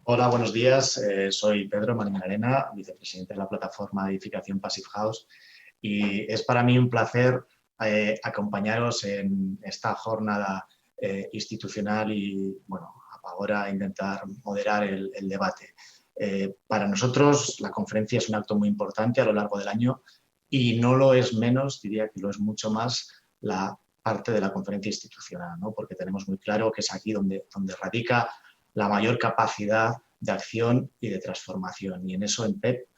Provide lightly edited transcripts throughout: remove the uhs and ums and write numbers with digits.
Hola, buenos días. Soy Pedro Marinarena, vicepresidente de la plataforma de edificación Passive House, y es para mí un placer acompañaros en esta jornada institucional y, bueno, ahora intentar moderar el debate. Para nosotros la conferencia es un acto muy importante a lo largo del año y no lo es menos, diría que lo es mucho más la parte de la conferencia institucional, ¿no? Porque tenemos muy claro que es aquí donde radica la mayor capacidad de acción y de transformación. Y en eso en PEP,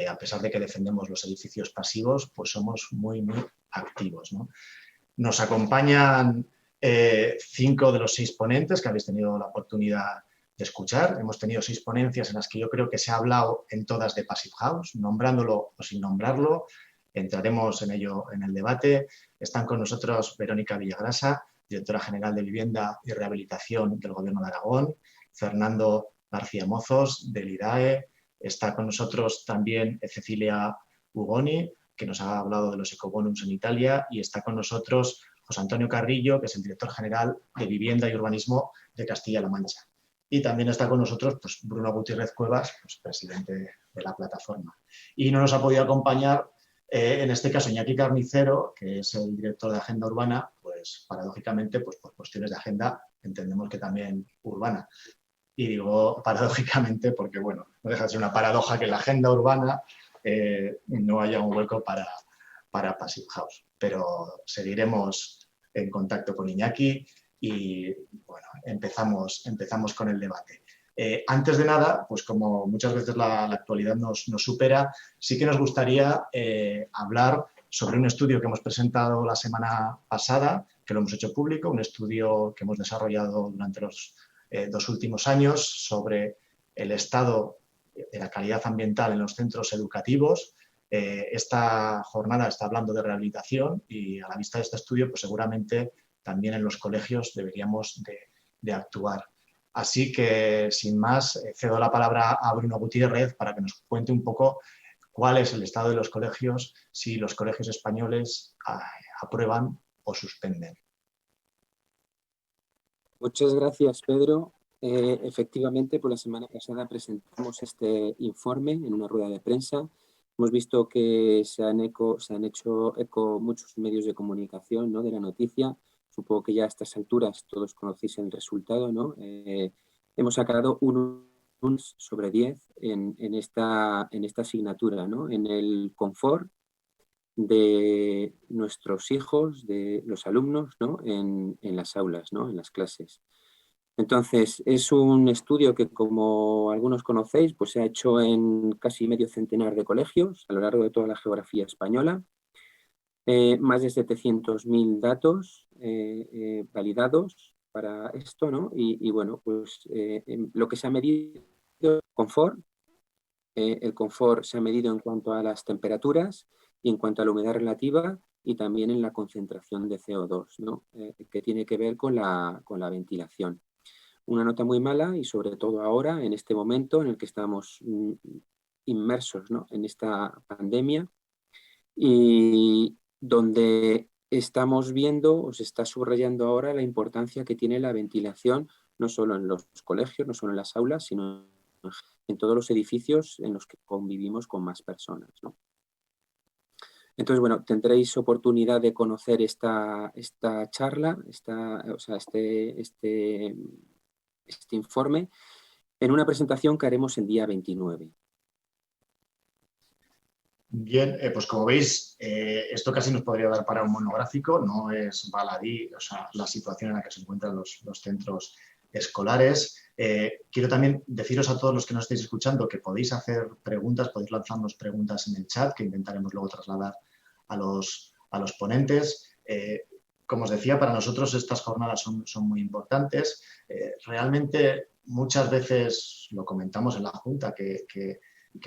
a pesar de que defendemos los edificios pasivos, pues somos muy, muy activos, ¿no? Nos acompañan 5 de los 6 ponentes que habéis tenido la oportunidad de escuchar. Hemos tenido 6 ponencias en las que yo creo que se ha hablado en todas de Passive House, nombrándolo o sin nombrarlo. Entraremos en ello en el debate. Están con nosotros Verónica Villagrasa, directora general de Vivienda y Rehabilitación del Gobierno de Aragón, Fernando García Mozos, del IDAE. Está con nosotros también Cecilia Ugoni, que nos ha hablado de los ecobonus en Italia, y está con nosotros José Antonio Carrillo, que es el director general de Vivienda y Urbanismo de Castilla-La Mancha. Y también está con nosotros pues, Bruno Gutiérrez Cuevas, pues, presidente de la plataforma. Y no nos ha podido acompañar, en este caso, Iñaki Carnicero, que es el director de Agenda Urbana, pues paradójicamente, pues por cuestiones de agenda, entendemos que también urbana. Y digo paradójicamente porque, bueno, no deja de ser una paradoja que en la agenda urbana no haya un hueco para Passive House. Pero seguiremos en contacto con Iñaki y, bueno, empezamos con el debate. Antes de nada, pues como muchas veces la actualidad nos supera, sí que nos gustaría hablar sobre un estudio que hemos presentado la semana pasada, que lo hemos hecho público, un estudio que hemos desarrollado durante los 2 últimos años sobre el estado de la calidad ambiental en los centros educativos. Esta jornada está hablando de rehabilitación y a la vista de este estudio, pues seguramente también en los colegios deberíamos de actuar. Así que, sin más, cedo la palabra a Bruno Gutiérrez para que nos cuente un poco cuál es el estado de los colegios, si los colegios españoles aprueban o suspenden. Muchas gracias, Pedro. Efectivamente, por la semana pasada presentamos este informe en una rueda de prensa. Hemos visto que se han hecho eco muchos medios de comunicación, ¿no?, de la noticia. Supongo que ya a estas alturas todos conocéis el resultado, ¿no? Hemos sacado un sobre 10 en esta asignatura, ¿no? En el confort de nuestros hijos, de los alumnos, ¿no?, en las aulas, ¿no?, en las clases. Entonces, es un estudio que, como algunos conocéis, pues se ha hecho en casi medio centenar de colegios a lo largo de toda la geografía española. Más de 700.000 datos validados para esto, ¿no? Y bueno, pues lo que se ha medido es confort. El confort se ha medido en cuanto a las temperaturas y en cuanto a la humedad relativa y también en la concentración de CO2, ¿no? Que tiene que ver con la ventilación. Una nota muy mala y sobre todo ahora, en este momento en el que estamos inmersos, ¿no?, en esta pandemia y donde estamos viendo o se está subrayando ahora la importancia que tiene la ventilación no solo en los colegios, no solo en las aulas, sino en todos los edificios en los que convivimos con más personas, ¿no? Entonces, bueno, tendréis oportunidad de conocer esta charla, este informe, en una presentación que haremos el día 29. Bien, pues como veis, esto casi nos podría dar para un monográfico, no es baladí, o sea, la situación en la que se encuentran los centros escolares. Quiero también deciros a todos los que nos estéis escuchando que podéis hacer preguntas, podéis lanzarnos preguntas en el chat que intentaremos luego trasladar a los ponentes. Como os decía, para nosotros estas jornadas son muy importantes. Realmente muchas veces lo comentamos en la Junta que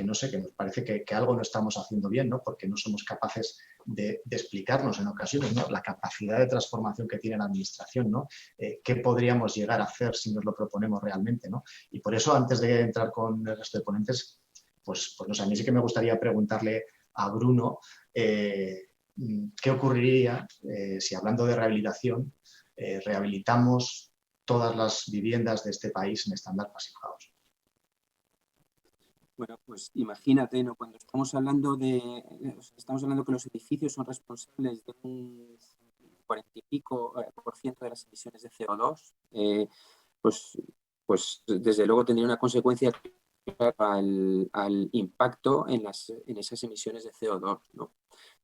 no sé, que nos parece que algo no estamos haciendo bien, ¿no? Porque no somos capaces de explicarnos en ocasiones, ¿no?, la capacidad de transformación que tiene la administración, ¿no? ¿Qué podríamos llegar a hacer si nos lo proponemos realmente, ¿no? Y por eso, antes de entrar con el resto de ponentes, pues no sé, a mí sí que me gustaría preguntarle a Bruno qué ocurriría si, hablando de rehabilitación, rehabilitamos todas las viviendas de este país en estándar Passive House. Bueno, pues imagínate, ¿no? Cuando estamos hablando que los edificios son responsables de un 40 y pico por ciento de las emisiones de CO2, pues, pues desde luego tendría una consecuencia clara al impacto en esas emisiones de CO2, ¿no?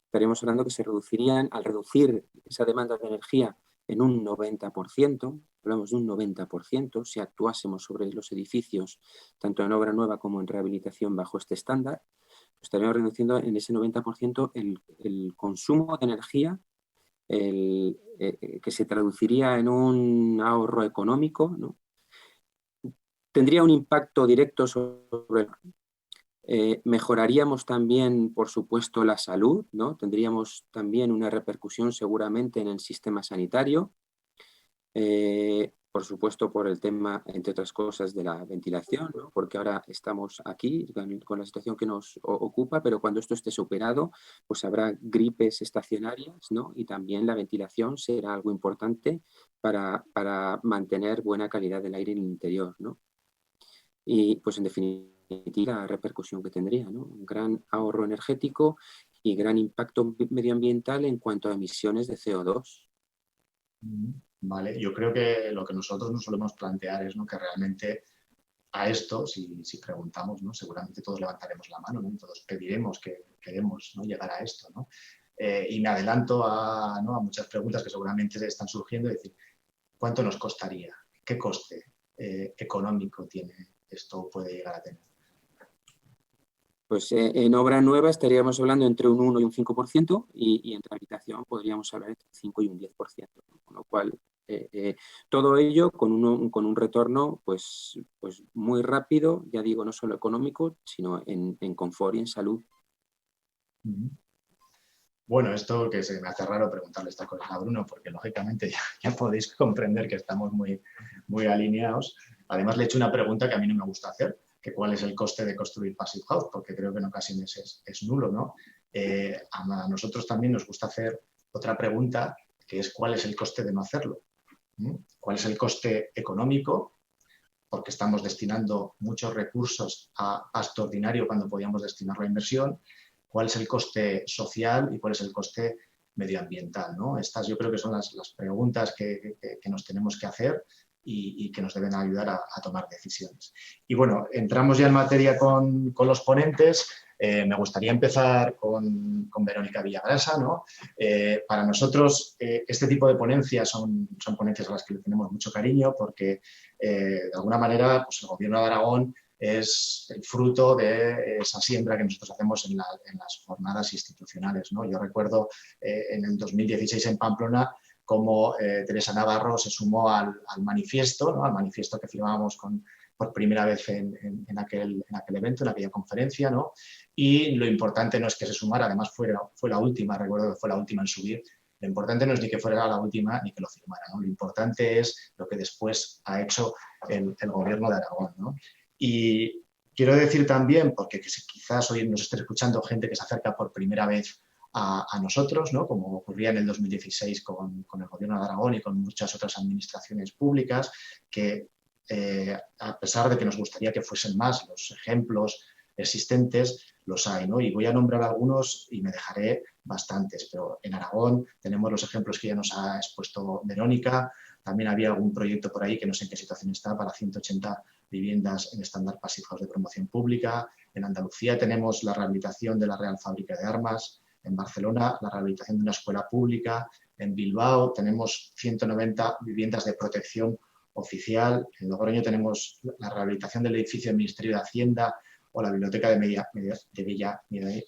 Estaríamos hablando que se reducirían, al reducir esa demanda de energía en un 90%, hablamos de un 90%, si actuásemos sobre los edificios, tanto en obra nueva como en rehabilitación bajo este estándar, estaríamos reduciendo en ese 90% el consumo de energía, que se traduciría en un ahorro económico, ¿no? Tendría un impacto directo sobre mejoraríamos también, por supuesto, la salud, ¿no? Tendríamos también una repercusión seguramente en el sistema sanitario, por supuesto por el tema, entre otras cosas, de la ventilación, ¿no? Porque ahora estamos aquí con la situación que nos ocupa, pero cuando esto esté superado, pues habrá gripes estacionarias, ¿no? Y también la ventilación será algo importante para mantener buena calidad del aire en el interior, ¿no? Y pues en definitiva la repercusión que tendría, ¿no? Un gran ahorro energético y gran impacto medioambiental en cuanto a emisiones de CO2. Vale, yo creo que lo que nosotros nos solemos plantear es, ¿no?, que realmente a esto, si preguntamos, ¿no?, seguramente todos levantaremos la mano, ¿no?, y todos pediremos que queremos, ¿no?, llegar a esto, ¿no? Y me adelanto ¿no?, a muchas preguntas que seguramente están surgiendo, es decir, ¿cuánto nos costaría? ¿Qué coste económico tiene esto, puede llegar a tener? Pues en obra nueva estaríamos hablando entre un 1 y un 5% y en rehabilitación podríamos hablar entre un 5 y un 10%, ¿no? Con lo cual, todo ello con un retorno pues muy rápido, ya digo, no solo económico, sino en confort y en salud. Bueno, esto que se me hace raro preguntarle esta cosa a Bruno, porque lógicamente ya podéis comprender que estamos muy alineados. Además, le he hecho una pregunta que a mí no me gusta hacer, que cuál es el coste de construir Passive House, porque creo que en ocasiones es nulo, ¿no? A nosotros también nos gusta hacer otra pregunta, que es cuál es el coste de no hacerlo. ¿Cuál es el coste económico? Porque estamos destinando muchos recursos a gasto ordinario cuando podíamos destinarlo a inversión. ¿Cuál es el coste social y cuál es el coste medioambiental, ¿no? Estas yo creo que son las preguntas que nos tenemos que hacer y que nos deben ayudar a tomar decisiones. Y bueno, entramos ya en materia con los ponentes. Me gustaría empezar con Verónica Villagrasa, ¿no? Para nosotros este tipo de ponencias son ponencias a las que le tenemos mucho cariño porque de alguna manera pues el Gobierno de Aragón es el fruto de esa siembra que nosotros hacemos en las jornadas institucionales, ¿no? Yo recuerdo en el 2016 en Pamplona cómo Teresa Navarro se sumó al manifiesto, ¿no?, al manifiesto que firmábamos por primera vez en aquel evento, en aquella conferencia, ¿no? Y lo importante no es que se sumara, además fue la última, recuerdo que fue la última en subir. Lo importante no es ni que fuera la última ni que lo firmara, ¿no? Lo importante es lo que después ha hecho el Gobierno de Aragón, ¿no? Y quiero decir también, porque quizás hoy nos esté escuchando gente que se acerca por primera vez a nosotros, ¿no?, como ocurría en el 2016 con el Gobierno de Aragón y con muchas otras administraciones públicas, que a pesar de que nos gustaría que fuesen más los ejemplos existentes, los hay, ¿no? Y voy a nombrar algunos y me dejaré bastantes, pero en Aragón tenemos los ejemplos que ya nos ha expuesto Verónica. También había algún proyecto por ahí que no sé en qué situación está para 180 viviendas en estándar Passive House de promoción pública. En Andalucía tenemos la rehabilitación de la Real Fábrica de Armas. En Barcelona, la rehabilitación de una escuela pública. En Bilbao tenemos 190 viviendas de protección oficial. En Logroño tenemos la rehabilitación del edificio del Ministerio de Hacienda o la Biblioteca de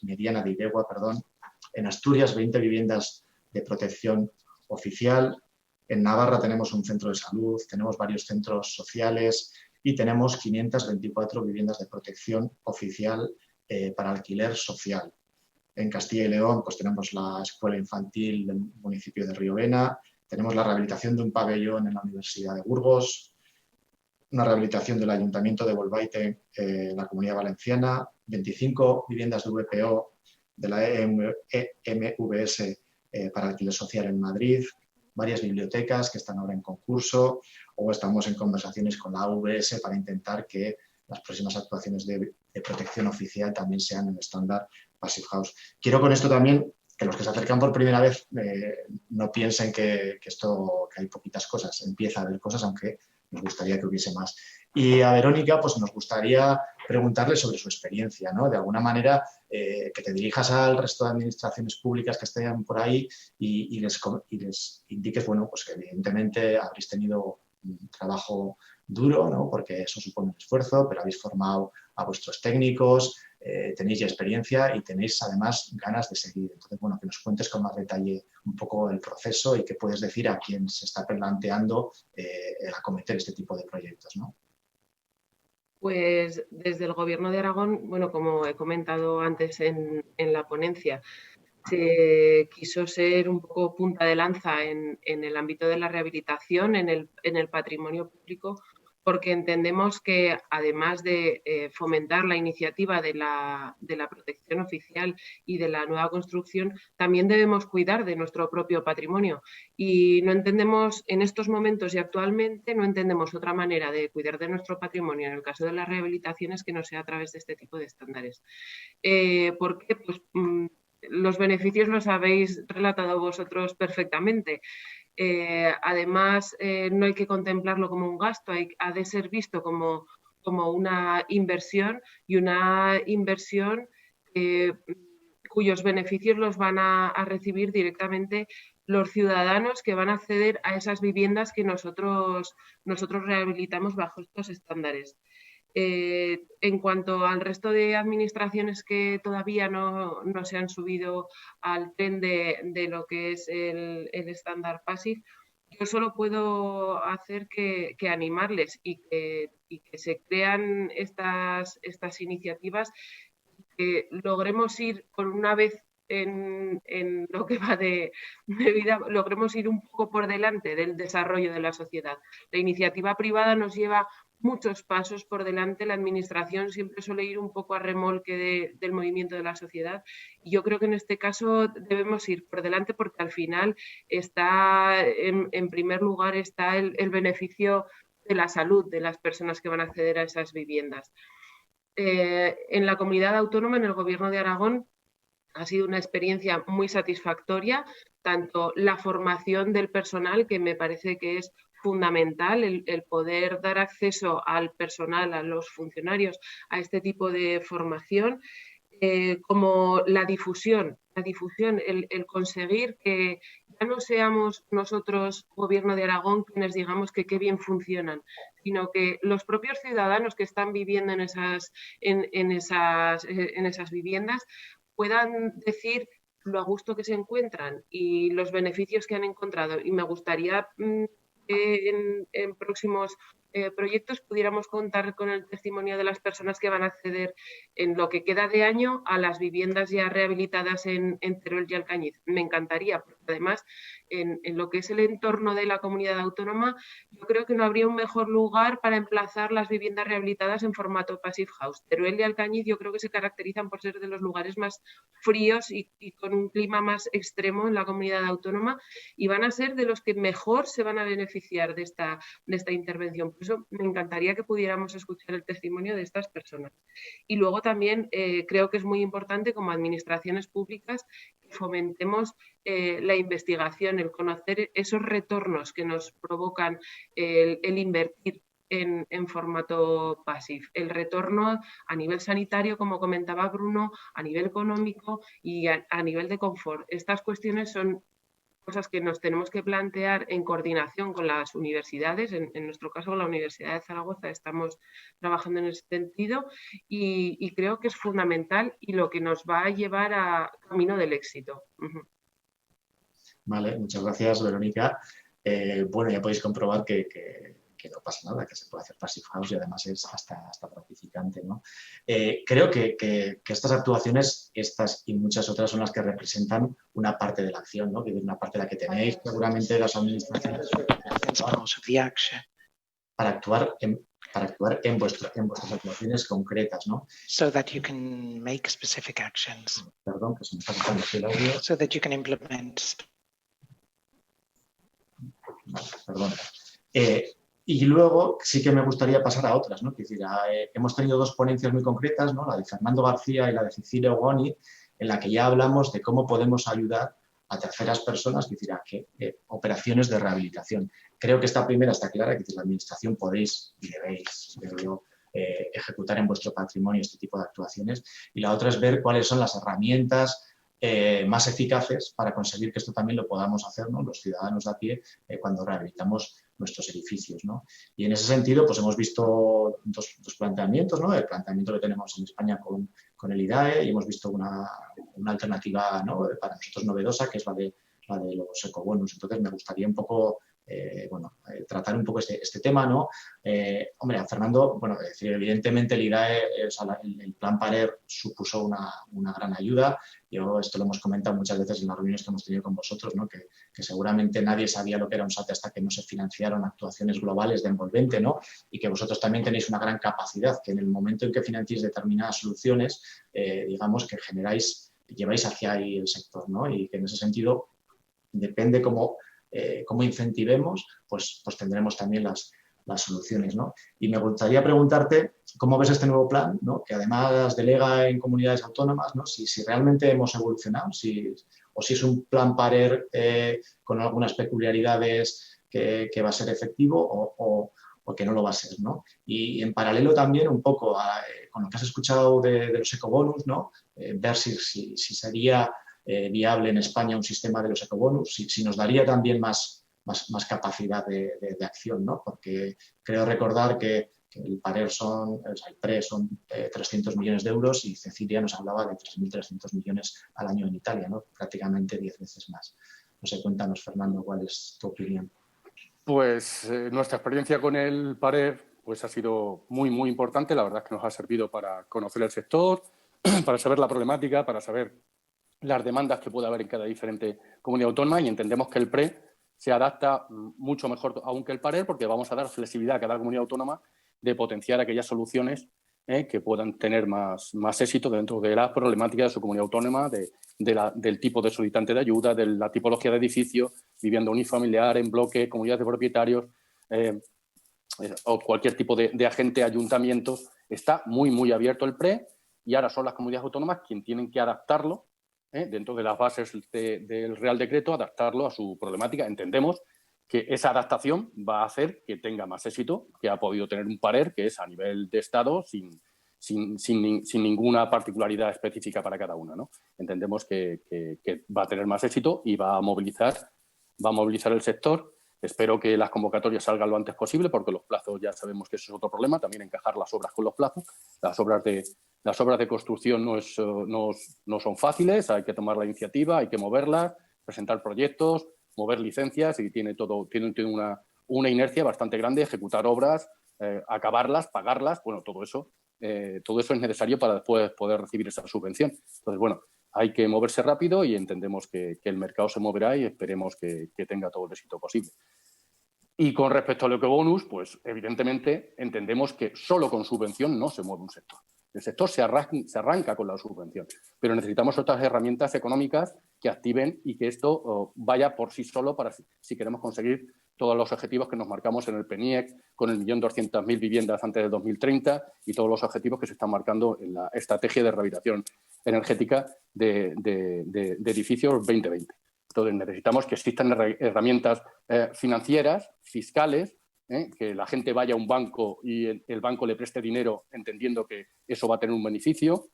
Mediana de Iregua, perdón. En Asturias, 20 viviendas de protección oficial. En Navarra tenemos un centro de salud, tenemos varios centros sociales y tenemos 524 viviendas de protección oficial para alquiler social. En Castilla y León pues tenemos la escuela infantil del municipio de Riovena, tenemos la rehabilitación de un pabellón en la Universidad de Burgos, una rehabilitación del Ayuntamiento de Bolbaite en la Comunidad Valenciana, 25 viviendas de VPO de la EMVS para alquiler social en Madrid, varias bibliotecas que están ahora en concurso o estamos en conversaciones con la AVS para intentar que las próximas actuaciones de protección oficial también sean el estándar Passive House. Quiero con esto también que los que se acercan por primera vez no piensen que hay poquitas cosas. Empieza a haber cosas, aunque nos gustaría que hubiese más. Y a Verónica, pues nos gustaría preguntarle sobre su experiencia, ¿no? De alguna manera, que te dirijas al resto de administraciones públicas que estén por ahí y les indiques, bueno, pues que evidentemente habréis tenido un trabajo duro, ¿no? Porque eso supone un esfuerzo, pero habéis formado a vuestros técnicos, tenéis ya experiencia y tenéis además ganas de seguir. Entonces, bueno, que nos cuentes con más detalle un poco el proceso y qué puedes decir a quien se está planteando el acometer este tipo de proyectos, ¿no? Pues desde el Gobierno de Aragón, bueno, como he comentado antes en la ponencia, se quiso ser un poco punta de lanza en el ámbito de la rehabilitación, en el patrimonio público, porque entendemos que además de fomentar la iniciativa de la protección oficial y de la nueva construcción, también debemos cuidar de nuestro propio patrimonio. Y no entendemos, en estos momentos y actualmente, no entendemos otra manera de cuidar de nuestro patrimonio en el caso de las rehabilitaciones que no sea a través de este tipo de estándares. ¿Por qué? Pues los beneficios los habéis relatado vosotros perfectamente. Además, no hay que contemplarlo como un gasto, ha de ser visto como una inversión, y una inversión cuyos beneficios los van a recibir directamente los ciudadanos que van a acceder a esas viviendas que nosotros rehabilitamos bajo estos estándares. En cuanto al resto de administraciones que todavía no se han subido al tren de lo que es el estándar Passive, yo solo puedo hacer que animarles y que se crean estas iniciativas, que logremos ir por una vez en lo que va de vida, logremos ir un poco por delante del desarrollo de la sociedad. La iniciativa privada nos lleva muchos pasos por delante, la administración siempre suele ir un poco a remolque del movimiento de la sociedad, y yo creo que en este caso debemos ir por delante, porque al final está en primer lugar está el beneficio de la salud de las personas que van a acceder a esas viviendas. En la comunidad autónoma, en el Gobierno de Aragón, ha sido una experiencia muy satisfactoria, tanto la formación del personal, que me parece que es fundamental, el poder dar acceso al personal, a los funcionarios, a este tipo de formación, como la difusión, el conseguir que ya no seamos nosotros, Gobierno de Aragón, quienes digamos que qué bien funcionan, sino que los propios ciudadanos que están viviendo en esas viviendas puedan decir lo a gusto que se encuentran y los beneficios que han encontrado. Y me gustaría que en próximos proyectos pudiéramos contar con el testimonio de las personas que van a acceder en lo que queda de año a las viviendas ya rehabilitadas en Teruel y Alcañiz. Me encantaría, porque además en lo que es el entorno de la comunidad autónoma, yo creo que no habría un mejor lugar para emplazar las viviendas rehabilitadas en formato Passive House. Teruel y Alcañiz yo creo que se caracterizan por ser de los lugares más fríos y con un clima más extremo en la comunidad autónoma, y van a ser de los que mejor se van a beneficiar de esta intervención. Por eso me encantaría que pudiéramos escuchar el testimonio de estas personas. Y luego también creo que es muy importante, como administraciones públicas, que fomentemos la investigación, el conocer esos retornos que nos provocan el invertir en formato Passive. El retorno a nivel sanitario, como comentaba Bruno, a nivel económico y a nivel de confort. Estas cuestiones son cosas que nos tenemos que plantear en coordinación con las universidades. En nuestro caso, con la Universidad de Zaragoza, estamos trabajando en ese sentido, y creo que es fundamental y lo que nos va a llevar a camino del éxito. Vale, muchas gracias, Verónica. Bueno, ya podéis comprobar que no pasa nada, que se puede hacer Passive House y además es hasta gratificante, ¿no? Creo que estas actuaciones, estas y muchas otras, son las que representan una parte de la acción, ¿no? Que es una parte de la que tenéis seguramente las administraciones para actuar en vuestras actuaciones concretas, ¿no? So that you can make specific actions. Perdón, que se me está cortando el audio. So that you can implement. Perdón. Y luego sí que me gustaría pasar a otras, ¿no? Es decir, hemos tenido 2 ponencias muy concretas, ¿no? La de Fernando García y la de Cecilia Ogoni, en la que ya hablamos de cómo podemos ayudar a terceras personas, es decir, a operaciones de rehabilitación. Creo que esta primera está clara, que la administración podéis y debéis, creo yo, ejecutar en vuestro patrimonio este tipo de actuaciones. Y la otra es ver cuáles son las herramientas más eficaces para conseguir que esto también lo podamos hacer, ¿no? Los ciudadanos de a pie cuando rehabilitamos nuestros edificios, ¿no? Y en ese sentido, pues hemos visto dos planteamientos, ¿no? El planteamiento que tenemos en España con el IDAE y hemos visto una alternativa, ¿no? Para nosotros novedosa, que es la de los ecobonus. Entonces, me gustaría un poco tratar un poco este tema, ¿no? Hombre, a Fernando, bueno, es decir, evidentemente el IDAE, el plan PARER supuso una gran ayuda. Yo esto lo hemos comentado muchas veces en las reuniones que hemos tenido con vosotros, ¿no? Que seguramente nadie sabía lo que era un SATE hasta que no se financiaron actuaciones globales de envolvente, ¿no? Y que vosotros también tenéis una gran capacidad, que en el momento en que financiéis determinadas soluciones, digamos que lleváis hacia ahí el sector, ¿no? Y que en ese sentido depende cómo incentivemos, pues tendremos también las soluciones, ¿no? Y me gustaría preguntarte cómo ves este nuevo plan, ¿no? Que además delega en comunidades autónomas, ¿no? Si realmente hemos evolucionado, o si es un plan PARER con algunas peculiaridades que va a ser efectivo o que no lo va a ser, ¿no? Y en paralelo también un poco con lo que has escuchado de los ecobonus, ¿no? Ver si sería viable en España un sistema de los ecobonus, si nos daría también más capacidad de acción, ¿no? Porque creo recordar que el PARER el PRE son 300 millones de euros y Cecilia nos hablaba de 3.300 millones al año en Italia, ¿no? Prácticamente 10 veces más. No sé, cuéntanos, Fernando, ¿cuál es tu opinión? Pues nuestra experiencia con el PARER pues, ha sido muy, muy importante. La verdad es que nos ha servido para conocer el sector, para saber la problemática, para saber las demandas que puede haber en cada diferente comunidad autónoma y entendemos que el PRE se adapta mucho mejor aún que el PARER porque vamos a dar flexibilidad a cada comunidad autónoma de potenciar aquellas soluciones que puedan tener más éxito dentro de la problemática de su comunidad autónoma, del tipo de solicitante de ayuda, de la tipología de edificio, vivienda unifamiliar, en bloque, comunidades de propietarios o cualquier tipo de agente, ayuntamientos. Está muy, muy abierto el PRE y ahora son las comunidades autónomas quienes tienen que adaptarlo dentro de las bases del Real Decreto, adaptarlo a su problemática. Entendemos que esa adaptación va a hacer que tenga más éxito, que ha podido tener un PARER que es a nivel de Estado sin ninguna particularidad específica para cada una, ¿no? Entendemos que va a tener más éxito y va a movilizar el sector. Espero que las convocatorias salgan lo antes posible porque los plazos ya sabemos que eso es otro problema, también encajar las obras con los plazos. Las obras de construcción no son fáciles, hay que tomar la iniciativa, hay que moverlas, presentar proyectos, mover licencias y tiene una inercia bastante grande, ejecutar obras, acabarlas, pagarlas, bueno, todo eso es necesario para después poder recibir esa subvención. Entonces, bueno, hay que moverse rápido y entendemos que el mercado se moverá y esperemos que tenga todo el éxito posible. Y con respecto al ecobonus, pues evidentemente entendemos que solo con subvención no se mueve un sector. El sector se arranca con la subvención, pero necesitamos otras herramientas económicas que activen y que esto vaya por sí solo para si queremos conseguir todos los objetivos que nos marcamos en el PNIEC, con el 1.200.000 viviendas antes de 2030 y todos los objetivos que se están marcando en la estrategia de rehabilitación energética de edificios 2020. Entonces, necesitamos que existan herramientas financieras, fiscales, que la gente vaya a un banco y el banco le preste dinero entendiendo que eso va a tener un beneficio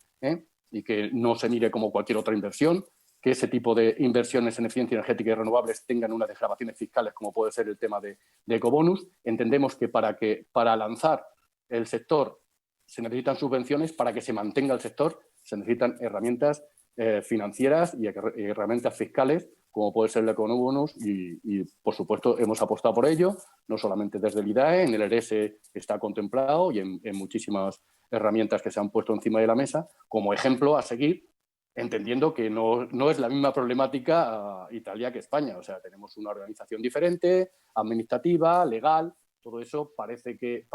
y que no se mire como cualquier otra inversión, que ese tipo de inversiones en eficiencia energética y renovables tengan unas desgravaciones fiscales como puede ser el tema de ecobonus. Entendemos que para lanzar el sector se necesitan subvenciones, para que se mantenga el sector se necesitan herramientas financieras y herramientas fiscales como puede ser el ecobonus y, por supuesto, hemos apostado por ello, no solamente desde el IDAE, en el ERES está contemplado y en muchísimas herramientas que se han puesto encima de la mesa como ejemplo a seguir, entendiendo que no es la misma problemática Italia que España. O sea, tenemos una organización diferente, administrativa, legal, todo eso parece que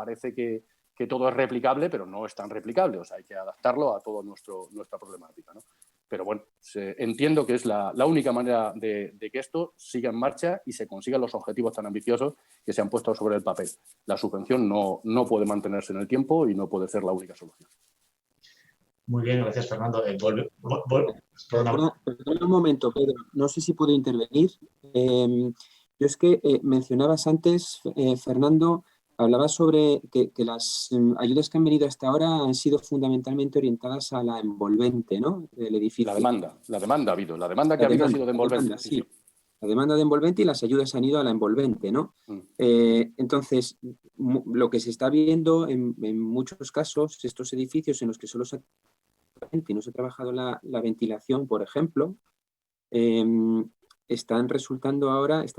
todo es replicable, pero no es tan replicable. O sea, hay que adaptarlo a toda nuestra problemática, ¿no? Pero bueno, entiendo que es la única manera de que esto siga en marcha y se consigan los objetivos tan ambiciosos que se han puesto sobre el papel. La subvención no puede mantenerse en el tiempo y no puede ser la única solución. Muy bien, gracias, Fernando. Perdona un momento, Pedro. No sé si puedo intervenir. Yo es que mencionabas antes, Fernando, hablabas sobre que las ayudas que han venido hasta ahora han sido fundamentalmente orientadas a la envolvente, ¿no?, del edificio. La demanda ha habido. La demanda que ha habido ha sido de envolvente. Sí. La demanda de envolvente y las ayudas han ido a la envolvente, ¿no? Entonces, lo que se está viendo en muchos casos, estos edificios en los que solo se y no se ha trabajado la ventilación, por ejemplo, están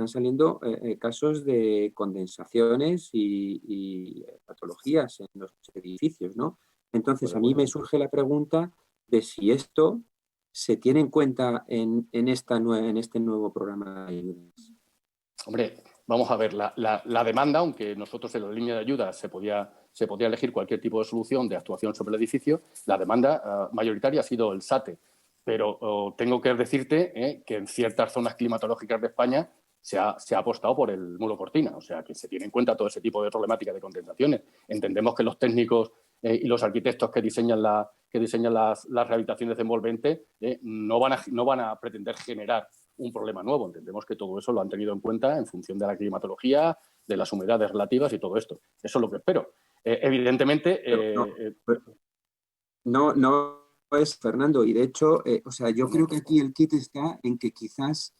saliendo casos de condensaciones y patologías en los edificios, ¿no? Entonces, a mí me surge la pregunta de si esto se tiene en cuenta en este nuevo programa de ayudas. Hombre, vamos a ver, la demanda, aunque nosotros en la línea de ayuda se podía elegir cualquier tipo de solución de actuación sobre el edificio, la demanda mayoritaria ha sido el SATE. Pero tengo que decirte que en ciertas zonas climatológicas de España se ha apostado por el muro cortina, o sea, que se tiene en cuenta todo ese tipo de problemáticas de condensaciones. Entendemos que los técnicos y los arquitectos que diseñan las rehabilitaciones de envolvente no van a pretender generar un problema nuevo. Entendemos que todo eso lo han tenido en cuenta en función de la climatología, de las humedades relativas y todo esto. Eso es lo que espero. Evidentemente... No es, Fernando, y de hecho, yo creo que aquí el kit está en que quizás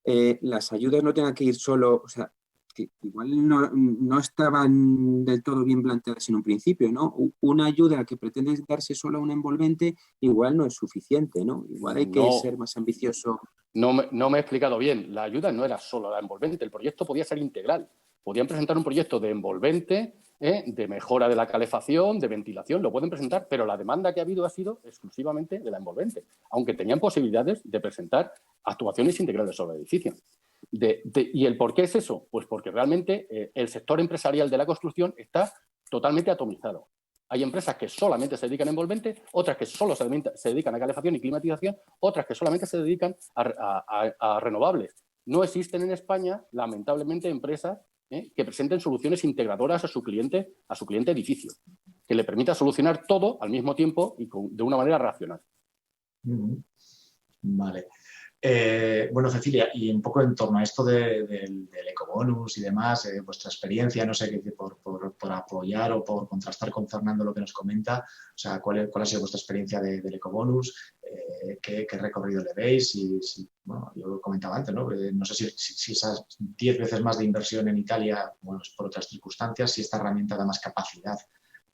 las ayudas no tengan que ir solo, o sea, que igual no estaban del todo bien planteadas en un principio, ¿no? Una ayuda que pretende darse solo a un envolvente igual no es suficiente, ¿no? Igual hay que ser más ambicioso. No me he explicado bien. La ayuda no era solo la envolvente, el proyecto podía ser integral. Podían presentar un proyecto de envolvente, de mejora de la calefacción, de ventilación, lo pueden presentar, pero la demanda que ha habido ha sido exclusivamente de la envolvente, aunque tenían posibilidades de presentar actuaciones integrales sobre el edificio. ¿Y el por qué es eso? Pues porque realmente el sector empresarial de la construcción está totalmente atomizado. Hay empresas que solamente se dedican a envolvente, otras que solo se dedican a calefacción y climatización, otras que solamente se dedican a renovables. No existen en España, lamentablemente, empresas que presenten soluciones integradoras a su cliente edificio, que le permita solucionar todo al mismo tiempo y de una manera racional. Vale. Bueno, Cecilia, y un poco en torno a esto del ecobonus y demás, vuestra experiencia, no sé, por apoyar o por contrastar con Fernando lo que nos comenta, o sea, ¿cuál ha sido vuestra experiencia del ecobonus? ¿Qué recorrido le veis? Bueno, yo comentaba antes, ¿no? No sé si esas 10 veces más de inversión en Italia, bueno, es por otras circunstancias, si esta herramienta da más capacidad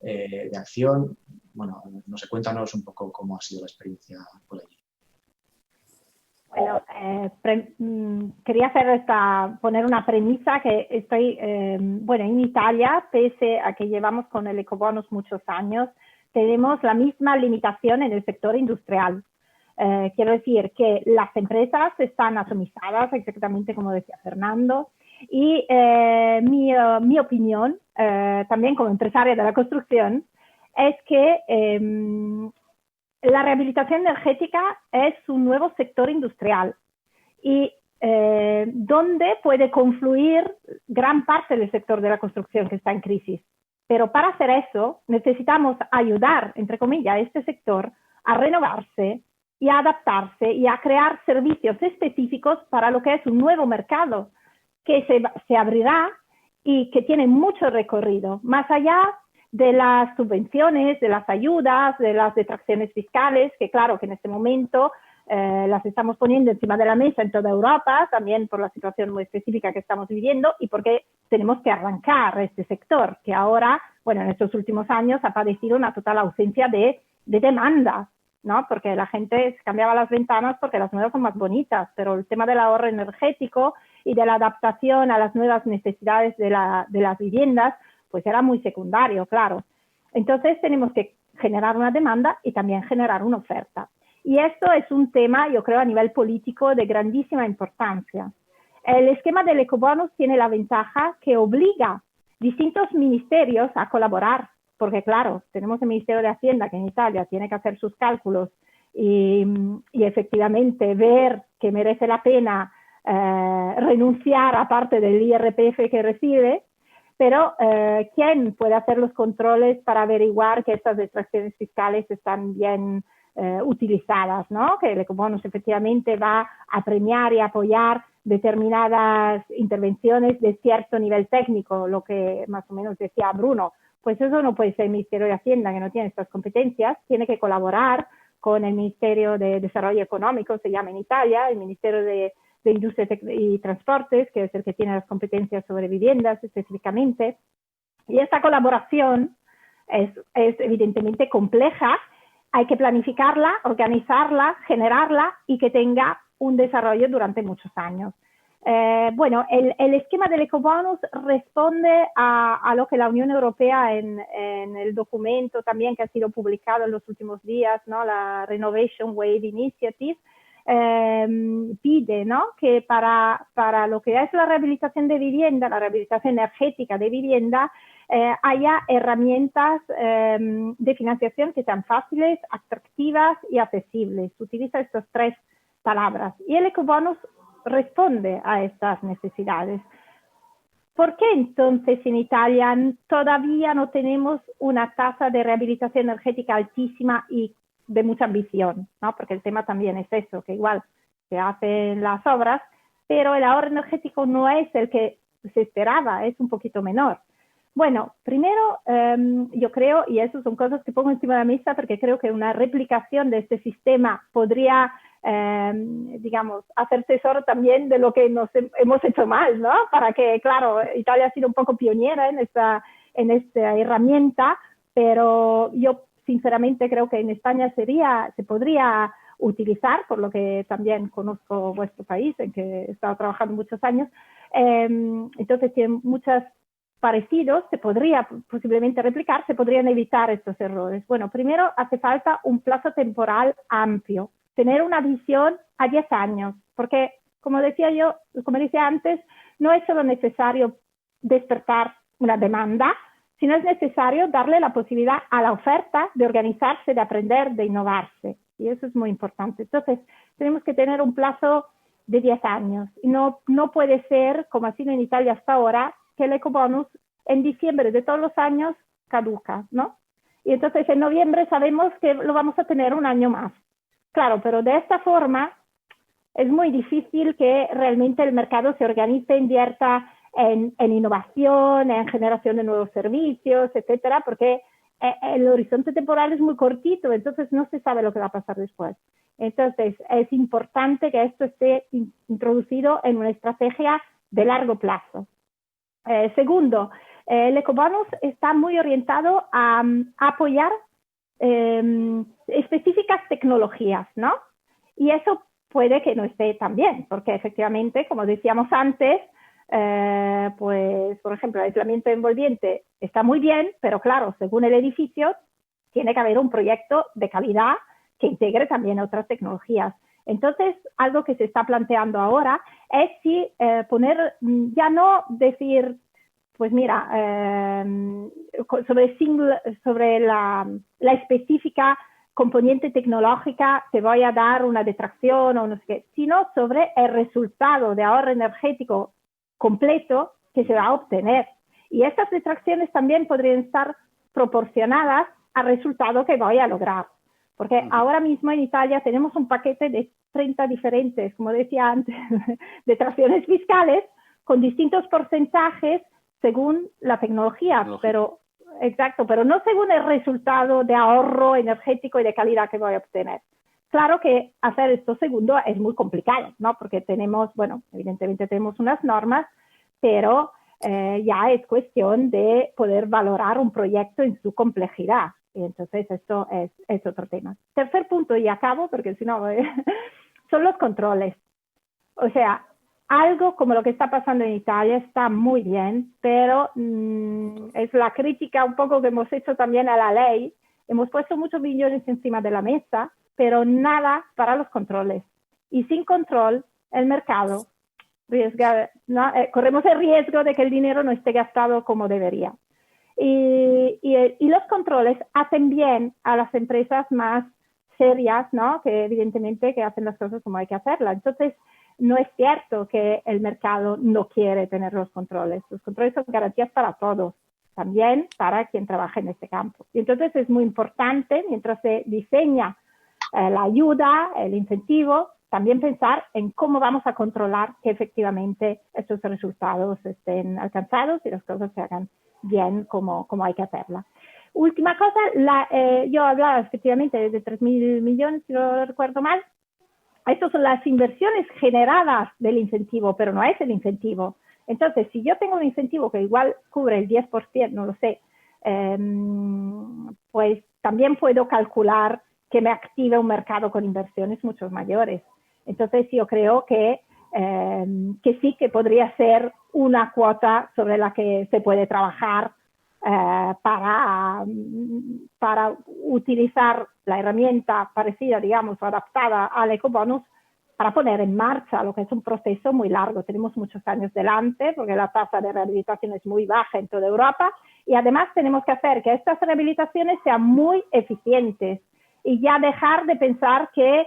de acción. Bueno, no sé, cuéntanos un poco cómo ha sido la experiencia por allí. Bueno, quería poner una premisa que estoy, en Italia, pese a que llevamos con el ecobonus muchos años, tenemos la misma limitación en el sector industrial. Quiero decir que las empresas están atomizadas, exactamente como decía Fernando, y mi opinión, también como empresaria de la construcción, es que la rehabilitación energética es un nuevo sector industrial y donde puede confluir gran parte del sector de la construcción que está en crisis. Pero para hacer eso necesitamos ayudar, entre comillas, a este sector a renovarse y a adaptarse y a crear servicios específicos para lo que es un nuevo mercado que se abrirá y que tiene mucho recorrido, más allá de las subvenciones, de las ayudas, de las detracciones fiscales, que claro que en este momento las estamos poniendo encima de la mesa en toda Europa, también por la situación muy específica que estamos viviendo y porque tenemos que arrancar este sector, que ahora, bueno, en estos últimos años ha padecido una total ausencia de demanda, ¿no? Porque la gente cambiaba las ventanas porque las nuevas son más bonitas, pero el tema del ahorro energético y de la adaptación a las nuevas necesidades de las viviendas, pues era muy secundario, claro. Entonces tenemos que generar una demanda y también generar una oferta. Y esto es un tema, yo creo, a nivel político de grandísima importancia. El esquema del ecobonus tiene la ventaja que obliga distintos ministerios a colaborar, porque claro, tenemos el Ministerio de Hacienda que en Italia tiene que hacer sus cálculos y efectivamente ver que merece la pena renunciar a parte del IRPF que recibe, pero ¿quién puede hacer los controles para averiguar que estas detracciones fiscales están bien utilizadas, ¿no? Que el ecobonus efectivamente va a premiar y apoyar determinadas intervenciones de cierto nivel técnico, lo que más o menos decía Bruno. Pues eso no puede ser el Ministerio de Hacienda, que no tiene estas competencias, tiene que colaborar con el Ministerio de Desarrollo Económico, se llama en Italia, el Ministerio de Industria y Transportes, que es el que tiene las competencias sobre viviendas específicamente. Y esta colaboración es evidentemente compleja, hay que planificarla, organizarla, generarla y que tenga un desarrollo durante muchos años. Bueno, el esquema del ecobonus responde a lo que la Unión Europea en el documento también que ha sido publicado en los últimos días, ¿no? La Renovation Wave Initiative, pide, ¿no? Que para lo que es la rehabilitación de vivienda, la rehabilitación energética de vivienda, haya herramientas de financiación que sean fáciles, atractivas y accesibles. Utiliza estas tres palabras. Y el ecobonus responde a estas necesidades. ¿Por qué entonces en Italia todavía no tenemos una tasa de rehabilitación energética altísima y de mucha ambición, ¿no? Porque el tema también es eso, que igual se hacen las obras, pero el ahorro energético no es el que se esperaba, es un poquito menor. Bueno, primero yo creo, y eso son cosas que pongo encima de la mesa porque creo que una replicación de este sistema podría, digamos, hacer tesoro también de lo que hemos hecho mal, ¿no? Para que, claro, Italia ha sido un poco pionera en esta herramienta, pero yo sinceramente creo que en España se podría utilizar, por lo que también conozco vuestro país, en que he estado trabajando muchos años. Entonces tiene muchos parecidos, se podría posiblemente replicar, se podrían evitar estos errores. Bueno, primero hace falta un plazo temporal amplio, tener una visión a 10 años, porque como decía antes, no es solo necesario despertar una demanda, sino es necesario darle la posibilidad a la oferta de organizarse, de aprender, de innovarse. Y eso es muy importante. Entonces, tenemos que tener un plazo de 10 años. Y no puede ser, como ha sido en Italia hasta ahora, que el ecobonus en diciembre de todos los años caduca, ¿no? Y entonces en noviembre sabemos que lo vamos a tener un año más. Claro, pero de esta forma es muy difícil que realmente el mercado se organice, invierta en innovación, en generación de nuevos servicios, etcétera, porque el horizonte temporal es muy cortito, entonces no se sabe lo que va a pasar después. Entonces, es importante que esto esté introducido en una estrategia de largo plazo. Segundo, el ecobonus está muy orientado a apoyar específicas tecnologías, ¿no? Y eso puede que no esté tan bien, porque efectivamente, como decíamos antes, pues, por ejemplo, el aislamiento envolvente está muy bien, pero claro, según el edificio, tiene que haber un proyecto de calidad que integre también otras tecnologías. Entonces, algo que se está planteando ahora es si poner, ya no decir, pues mira, sobre la específica componente tecnológica te voy a dar una detracción o no sé qué, sino sobre el resultado de ahorro energético completo que se va a obtener. Y estas detracciones también podrían estar proporcionadas al resultado que voy a lograr. Porque ahora mismo en Italia tenemos un paquete de 30 diferentes, como decía antes, detracciones fiscales con distintos porcentajes según la tecnología, pero no según el resultado de ahorro energético y de calidad que voy a obtener. Claro que hacer esto segundo es muy complicado, ¿no? Porque tenemos, bueno, evidentemente tenemos unas normas, pero ya es cuestión de poder valorar un proyecto en su complejidad. Y entonces esto es otro tema. Tercer punto, y acabo, porque si no, son los controles. O sea, algo como lo que está pasando en Italia está muy bien, pero es la crítica un poco que hemos hecho también a la ley. Hemos puesto muchos millones encima de la mesa, pero nada para los controles. Y sin control, el mercado corremos el riesgo de que el dinero no esté gastado como debería. Y los controles hacen bien a las empresas más serias, ¿no? Que evidentemente que hacen las cosas como hay que hacerlas. Entonces, no es cierto que el mercado no quiere tener los controles. Los controles son garantías para todos, también para quien trabaja en este campo. Y entonces es muy importante, mientras se diseña la ayuda, el incentivo, también pensar en cómo vamos a controlar que efectivamente estos resultados estén alcanzados y las cosas se hagan bien como hay que hacerla. Última cosa, yo hablaba efectivamente de 3.000 millones, si no recuerdo mal. Estas son las inversiones generadas del incentivo, pero no es el incentivo. Entonces, si yo tengo un incentivo que igual cubre el 10%, no lo sé, pues también puedo calcular que me active un mercado con inversiones mucho mayores. Entonces, yo creo que sí que podría ser una cuota sobre la que se puede trabajar para utilizar la herramienta parecida, digamos, adaptada al ecobonus para poner en marcha lo que es un proceso muy largo. Tenemos muchos años delante porque la tasa de rehabilitación es muy baja en toda Europa y además tenemos que hacer que estas rehabilitaciones sean muy eficientes y ya dejar de pensar que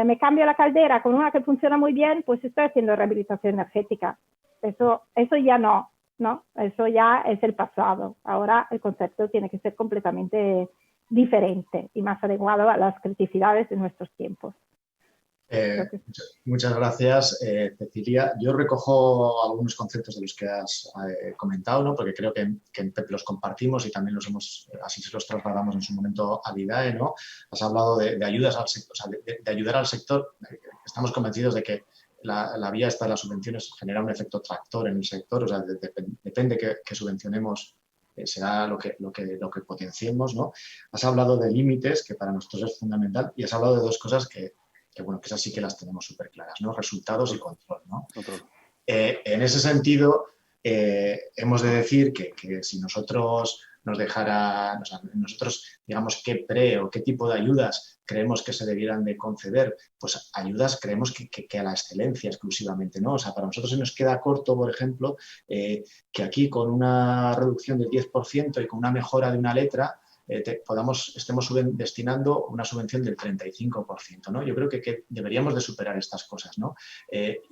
me cambio la caldera con una que funciona muy bien, pues estoy haciendo rehabilitación energética. Eso ya no. ¿No? Eso ya es el pasado. Ahora el concepto tiene que ser completamente diferente y más adecuado a las criticidades de nuestros tiempos. Muchas gracias, Cecilia. Yo recojo algunos conceptos de los que has comentado, ¿no? Porque creo que en PEP los compartimos y también así se los trasladamos en su momento a Vidae, ¿no? Has hablado de ayudas al sector, o sea, de ayudar al sector. Estamos convencidos de que la vía esta de las subvenciones genera un efecto tractor en el sector, o sea, depende que subvencionemos, será lo que potenciemos, ¿no? Has hablado de límites, que para nosotros es fundamental, y has hablado de dos cosas que esas sí que las tenemos súper claras, ¿no? Resultados y control, ¿no? En ese sentido, hemos de decir que si nosotros nos dejara, o sea, nosotros digamos qué o qué tipo de ayudas creemos que se debieran de conceder, pues ayudas creemos que a la excelencia exclusivamente, ¿no? O sea, para nosotros se nos queda corto, por ejemplo, que aquí con una reducción del 10% y con una mejora de una letra, estemos destinando una subvención del 35%, ¿no? Yo creo que deberíamos de superar estas cosas, ¿no? Que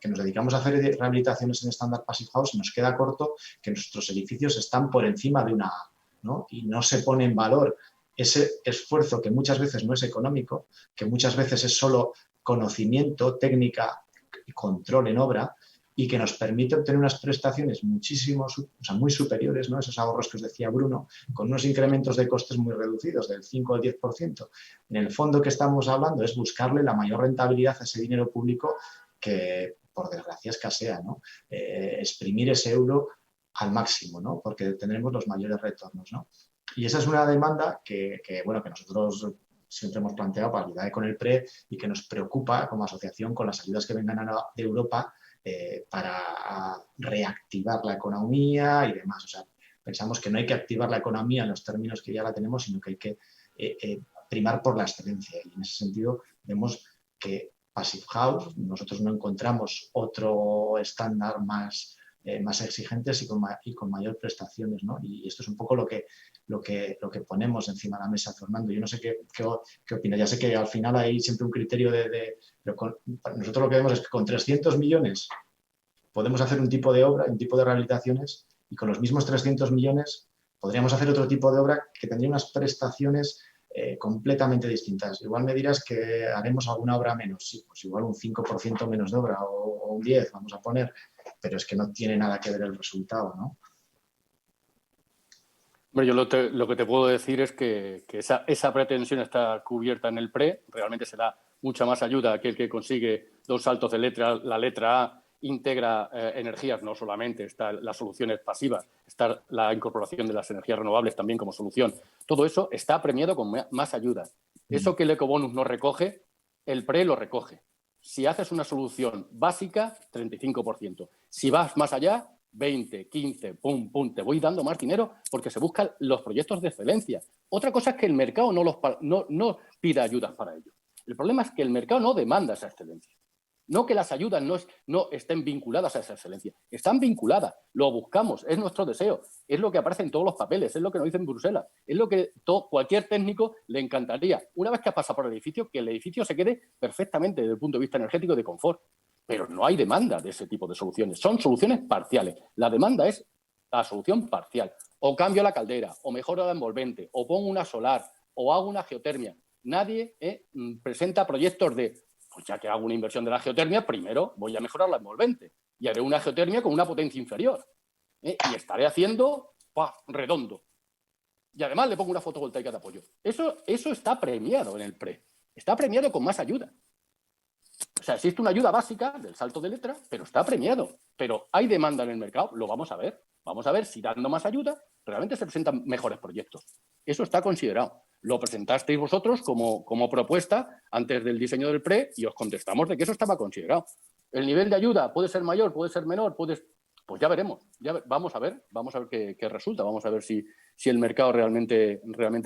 nos dedicamos a hacer rehabilitaciones en Standard Passive House, nos queda corto que nuestros edificios están por encima de una A, ¿no? Y no se pone en valor ese esfuerzo que muchas veces no es económico, que muchas veces es solo conocimiento, técnica y control en obra, y que nos permite obtener unas prestaciones muy superiores, ¿no? Esos ahorros que os decía Bruno, con unos incrementos de costes muy reducidos, del 5 al 10%. En el fondo que estamos hablando es buscarle la mayor rentabilidad a ese dinero público que, por desgracia, escasea, ¿no? Exprimir ese euro al máximo, ¿no? Porque tendremos los mayores retornos, ¿no? Y esa es una demanda que nosotros siempre hemos planteado para Vidae con el PRE y que nos preocupa como asociación con las ayudas que vengan de Europa para reactivar la economía y demás. O sea, pensamos que no hay que activar la economía en los términos que ya la tenemos, sino que hay que primar por la excelencia. Y en ese sentido vemos que Passive House, nosotros no encontramos otro estándar más exigentes y con mayor prestaciones, ¿no? Y esto es un poco lo que ponemos encima de la mesa, Fernando. Yo no sé qué opinas. Ya sé que al final hay siempre un criterio pero nosotros lo que vemos es que con 300 millones podemos hacer un tipo de obra, un tipo de rehabilitaciones, y con los mismos 300 millones podríamos hacer otro tipo de obra que tendría unas prestaciones completamente distintas. Igual me dirás que haremos alguna obra menos, sí, pues igual un 5% menos de obra o un 10%, vamos a poner, pero es que no tiene nada que ver el resultado, ¿no? Hombre, yo lo que te puedo decir es que esa pretensión está cubierta en el PRE. Realmente se da mucha más ayuda a aquel que consigue 2 saltos de letra. La letra A integra energías, no solamente están las soluciones pasivas, está la incorporación de las energías renovables también como solución. Todo eso está premiado con más ayuda. Eso que el ecobonus no recoge, el PRE lo recoge. Si haces una solución básica, 35%. Si vas más allá, 20, 15, pum, te voy dando más dinero porque se buscan los proyectos de excelencia. Otra cosa es que el mercado no pida ayudas para ello. El problema es que el mercado no demanda esa excelencia. No que las ayudas no estén vinculadas a esa excelencia. Están vinculadas, lo buscamos, es nuestro deseo, es lo que aparece en todos los papeles, es lo que nos dicen en Bruselas, es lo que cualquier técnico le encantaría. Una vez que has pasado por el edificio, que el edificio se quede perfectamente desde el punto de vista energético y de confort. Pero no hay demanda de ese tipo de soluciones. Son soluciones parciales. La demanda es la solución parcial. O cambio la caldera, o mejoro la envolvente, o pongo una solar, o hago una geotermia. Nadie presenta proyectos de, pues ya que hago una inversión de la geotermia, primero voy a mejorar la envolvente y haré una geotermia con una potencia inferior. Y estaré haciendo redondo. Y además le pongo una fotovoltaica de apoyo. Eso está premiado en el PRE. Está premiado con más ayuda. O sea, existe una ayuda básica del salto de letra, pero está premiado. Pero hay demanda en el mercado, lo vamos a ver. Vamos a ver si dando más ayuda realmente se presentan mejores proyectos. Eso está considerado. Lo presentasteis vosotros como propuesta antes del diseño del PRE y os contestamos de que eso estaba considerado. El nivel de ayuda puede ser mayor, puede ser menor, pues ya veremos. Vamos a ver qué resulta. Vamos a ver si el mercado realmente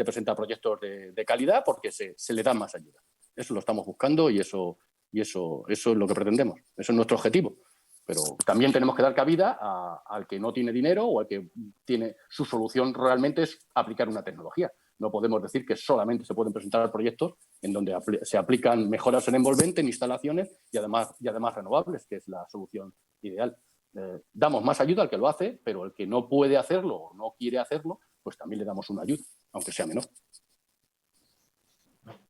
presenta proyectos de calidad porque se le da más ayuda. Eso lo estamos buscando y eso es lo que pretendemos. Eso es nuestro objetivo. Pero también tenemos que dar cabida al que no tiene dinero o al que tiene su solución realmente es aplicar una tecnología. No podemos decir que solamente se pueden presentar proyectos en donde se aplican mejoras en envolvente, en instalaciones y además renovables, que es la solución ideal. Damos más ayuda al que lo hace, pero el que no puede hacerlo o no quiere hacerlo, pues también le damos una ayuda, aunque sea menor.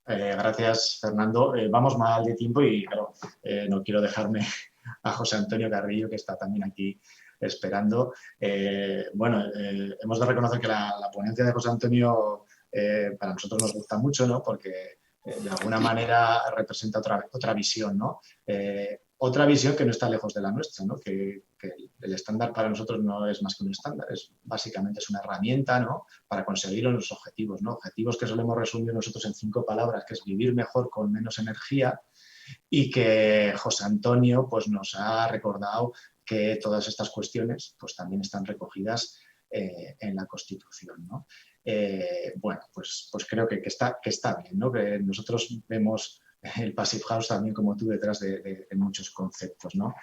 Gracias, Fernando. Vamos mal de tiempo y claro, no quiero dejarme a José Antonio Carrillo, que está también aquí esperando. Hemos de reconocer que la ponencia de José Antonio para nosotros nos gusta mucho, ¿no? Porque de alguna manera representa otra visión, ¿no? Otra visión que no está lejos de la nuestra, ¿no? Que el estándar para nosotros no es más que un estándar, básicamente es una herramienta, ¿no? Para conseguir los objetivos, ¿no? Objetivos que solemos resumir nosotros en 5 palabras, que es vivir mejor con menos energía, y que José Antonio pues, nos ha recordado que todas estas cuestiones pues, también están recogidas en la Constitución, ¿no? Pues creo que está bien, ¿no? Que nosotros vemos el Passive House también como tú detrás de muchos conceptos, ¿no?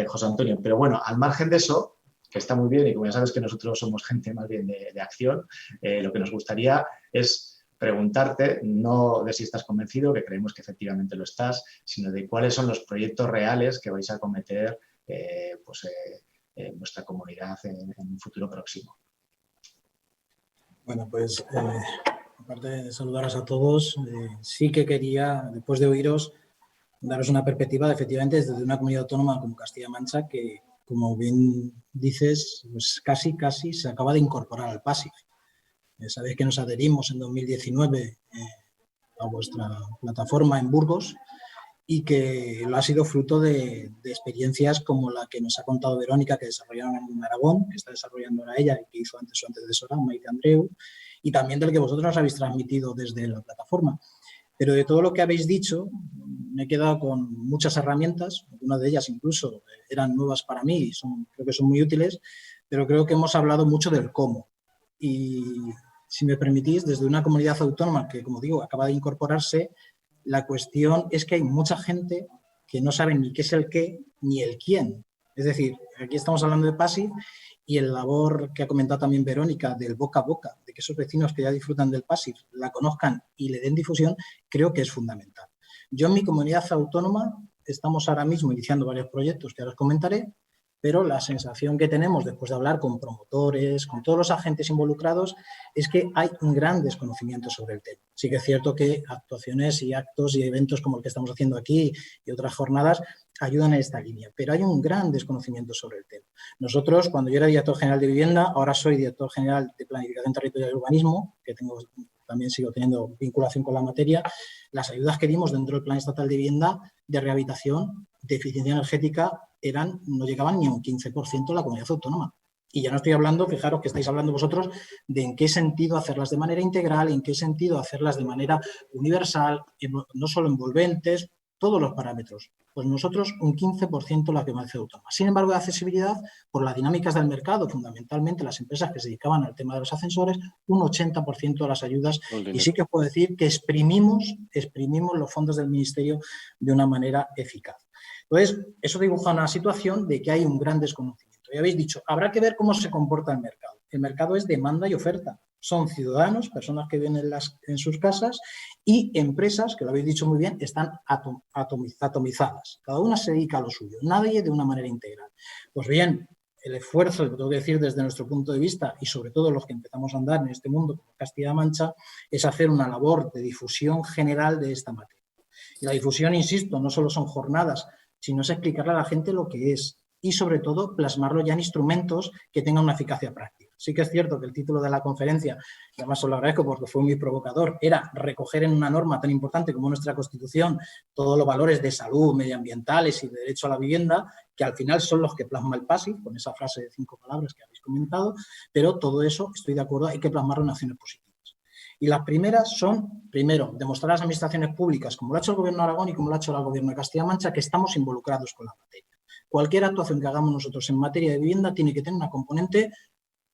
José Antonio, pero bueno, al margen de eso, que está muy bien y como ya sabes que nosotros somos gente más bien de acción, lo que nos gustaría es preguntarte, no de si estás convencido, que creemos que efectivamente lo estás, sino de cuáles son los proyectos reales que vais a acometer en vuestra comunidad en un futuro próximo. Bueno, pues aparte de saludaros a todos, sí que quería, después de oíros, daros una perspectiva efectivamente desde una comunidad autónoma como Castilla-La Mancha que, como bien dices, pues casi se acaba de incorporar al PASIF. Sabéis que nos adherimos en 2019 a vuestra plataforma en Burgos y que lo ha sido fruto de experiencias como la que nos ha contado Verónica, que desarrollaron en Aragón, que está desarrollando ahora ella y que hizo antes su antecesora, Maite Andreu, y también del que vosotros nos habéis transmitido desde la plataforma. Pero de todo lo que habéis dicho, me he quedado con muchas herramientas, algunas de ellas incluso eran nuevas para mí y creo que son muy útiles, pero creo que hemos hablado mucho del cómo. Y si me permitís, desde una comunidad autónoma que, como digo, acaba de incorporarse, la cuestión es que hay mucha gente que no sabe ni qué es el qué ni el quién. Es decir, aquí estamos hablando de PASIF y el labor que ha comentado también Verónica del boca a boca, de que esos vecinos que ya disfrutan del PASIF la conozcan y le den difusión, creo que es fundamental. Yo en mi comunidad autónoma estamos ahora mismo iniciando varios proyectos que ahora os comentaré, pero la sensación que tenemos después de hablar con promotores, con todos los agentes involucrados, es que hay un gran desconocimiento sobre el tema. Sí que es cierto que actuaciones y actos y eventos como el que estamos haciendo aquí y otras jornadas ayudan en esta línea, pero hay un gran desconocimiento sobre el tema. Nosotros, cuando yo era director general de vivienda, ahora soy director general de planificación territorial y urbanismo, que también sigo teniendo vinculación con la materia, las ayudas que dimos dentro del Plan Estatal de Vivienda de rehabilitación, de eficiencia energética, no llegaban ni a un 15% de la comunidad autónoma. Y ya no estoy hablando, fijaros que estáis hablando vosotros de en qué sentido hacerlas de manera integral, en qué sentido hacerlas de manera universal, no solo envolventes, todos los parámetros. Pues nosotros un 15% la comunidad autónoma. Sin embargo, de accesibilidad, por las dinámicas del mercado, fundamentalmente las empresas que se dedicaban al tema de los ascensores, un 80% de las ayudas. Y sí que puedo decir que exprimimos los fondos del Ministerio de una manera eficaz. Entonces, eso dibuja una situación de que hay un gran desconocimiento. Ya habéis dicho, habrá que ver cómo se comporta el mercado. El mercado es demanda y oferta. Son ciudadanos, personas que viven en sus casas y empresas, que lo habéis dicho muy bien, están atomizadas. Cada una se dedica a lo suyo, nadie de una manera integral. Pues bien, el esfuerzo, lo tengo que decir desde nuestro punto de vista y sobre todo los que empezamos a andar en este mundo como Castilla-La Mancha, es hacer una labor de difusión general de esta materia. Y la difusión, insisto, no solo son jornadas, sino es explicarle a la gente lo que es y sobre todo plasmarlo ya en instrumentos que tengan una eficacia práctica. Sí que es cierto que el título de la conferencia, y además os lo agradezco porque fue muy provocador, era recoger en una norma tan importante como nuestra Constitución todos los valores de salud, medioambientales y de derecho a la vivienda, que al final son los que plasma el PASIF, con esa frase de 5 palabras que habéis comentado, pero todo eso, estoy de acuerdo, hay que plasmarlo en acciones positivas. Y las primeras son, primero, demostrar a las administraciones públicas, como lo ha hecho el Gobierno de Aragón y como lo ha hecho el Gobierno de Castilla-La Mancha, que estamos involucrados con la materia. Cualquier actuación que hagamos nosotros en materia de vivienda tiene que tener una componente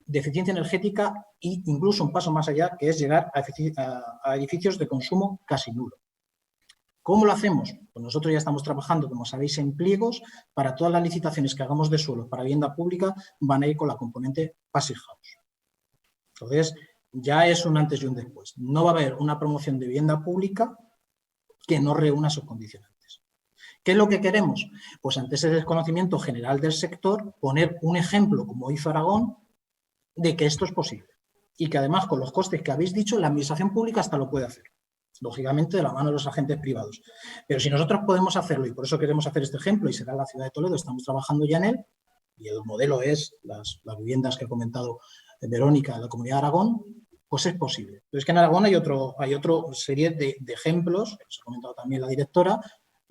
de eficiencia energética e incluso un paso más allá, que es llegar a edificios de consumo casi nulo. ¿Cómo lo hacemos? Pues nosotros ya estamos trabajando, como sabéis, en pliegos. Para todas las licitaciones que hagamos de suelo para vivienda pública van a ir con la componente Passive House. Entonces, ya es un antes y un después. No va a haber una promoción de vivienda pública que no reúna sus condicionantes. ¿Qué es lo que queremos? Pues ante ese desconocimiento general del sector, poner un ejemplo, como hizo Aragón, de que esto es posible. Y que además, con los costes que habéis dicho, la administración pública hasta lo puede hacer. Lógicamente, de la mano de los agentes privados. Pero si nosotros podemos hacerlo, y por eso queremos hacer este ejemplo, y será la ciudad de Toledo, estamos trabajando ya en él, y el modelo es las viviendas que ha comentado Verónica de la Comunidad de Aragón, pues es posible. Pero es que en Aragón hay otra serie de ejemplos, que os ha comentado también la directora,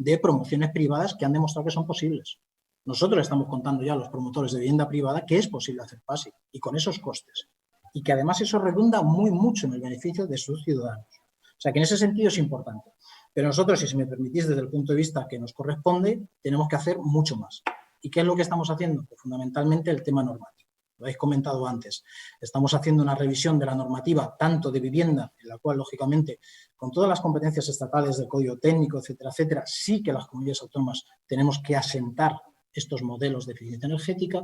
de promociones privadas que han demostrado que son posibles. Nosotros estamos contando ya a los promotores de vivienda privada que es posible hacer PASI y con esos costes. Y que además eso redunda mucho en el beneficio de sus ciudadanos. O sea que en ese sentido es importante. Pero nosotros, si se me permitís, desde el punto de vista que nos corresponde, tenemos que hacer mucho más. ¿Y qué es lo que estamos haciendo? Pues fundamentalmente el tema normativo. Lo habéis comentado antes. Estamos haciendo una revisión de la normativa, tanto de vivienda, en la cual, lógicamente, con todas las competencias estatales del Código Técnico, etcétera, etcétera, sí que las comunidades autónomas tenemos que asentar estos modelos de eficiencia energética.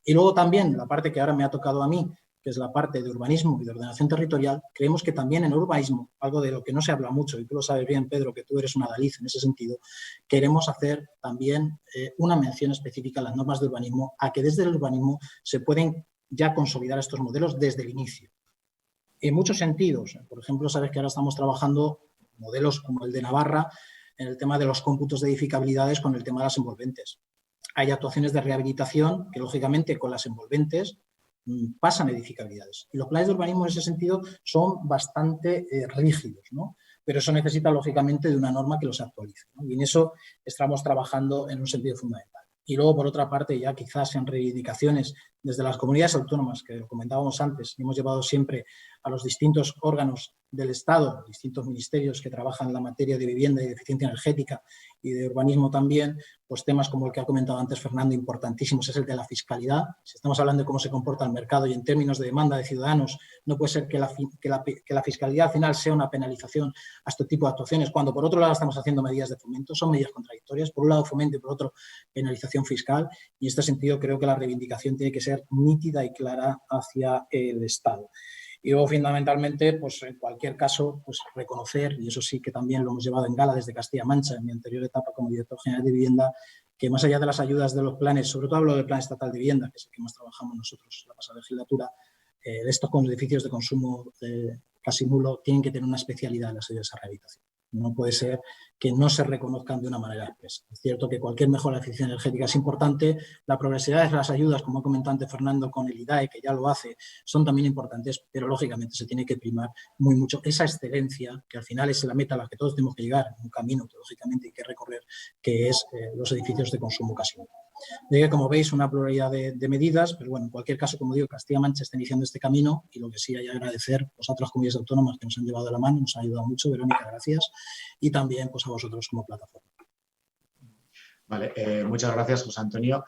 Y luego también la parte que ahora me ha tocado a mí, que es la parte de urbanismo y de ordenación territorial, creemos que también en urbanismo, algo de lo que no se habla mucho, y tú lo sabes bien, Pedro, que tú eres una adalid en ese sentido, queremos hacer también una mención específica a las normas de urbanismo, a que desde el urbanismo se pueden ya consolidar estos modelos desde el inicio. En muchos sentidos, por ejemplo, sabes que ahora estamos trabajando modelos como el de Navarra en el tema de los cómputos de edificabilidades con el tema de las envolventes. Hay actuaciones de rehabilitación que, lógicamente, con las envolventes pasan edificabilidades. Y los planes de urbanismo en ese sentido son bastante rígidos, ¿no? Pero eso necesita, lógicamente, de una norma que los actualice, ¿no? Y en eso estamos trabajando en un sentido fundamental. Y luego, por otra parte, ya quizás sean reivindicaciones desde las comunidades autónomas, que lo comentábamos antes, y hemos llevado siempre a los distintos órganos del Estado, distintos ministerios que trabajan en la materia de vivienda y de eficiencia energética y de urbanismo también, pues temas como el que ha comentado antes Fernando, importantísimos, es el de la fiscalidad. Si estamos hablando de cómo se comporta el mercado y en términos de demanda de ciudadanos, no puede ser que la fiscalidad al final sea una penalización a este tipo de actuaciones, cuando por otro lado estamos haciendo medidas de fomento, son medidas contradictorias, por un lado fomento y por otro penalización fiscal, y en este sentido creo que la reivindicación tiene que ser nítida y clara hacia el Estado. Y luego, fundamentalmente, pues en cualquier caso, pues reconocer, y eso sí que también lo hemos llevado en gala desde Castilla-La Mancha, en mi anterior etapa como director general de vivienda, que más allá de las ayudas de los planes, sobre todo hablo del Plan Estatal de Vivienda, que es el que más trabajamos nosotros la pasada legislatura, estos edificios de consumo casi nulo tienen que tener una especialidad en las ayudas a rehabilitación. No puede ser que no se reconozcan de una manera expresa. Es cierto que cualquier mejora de eficiencia energética es importante. La progresividad de las ayudas, como ha comentado antes Fernando con el IDAE, que ya lo hace, son también importantes, pero lógicamente se tiene que primar mucho esa excelencia, que al final es la meta a la que todos tenemos que llegar, un camino que lógicamente hay que recorrer, que es los edificios de consumo casi nulo. Como veis, una pluralidad de medidas, pero bueno, en cualquier caso, como digo, Castilla-La Mancha está iniciando este camino y lo que sí hay que agradecer pues, a otras comunidades autónomas que nos han llevado de la mano, nos han ayudado mucho. Verónica, gracias, y también pues, a vosotros como plataforma. Vale, muchas gracias, José Antonio.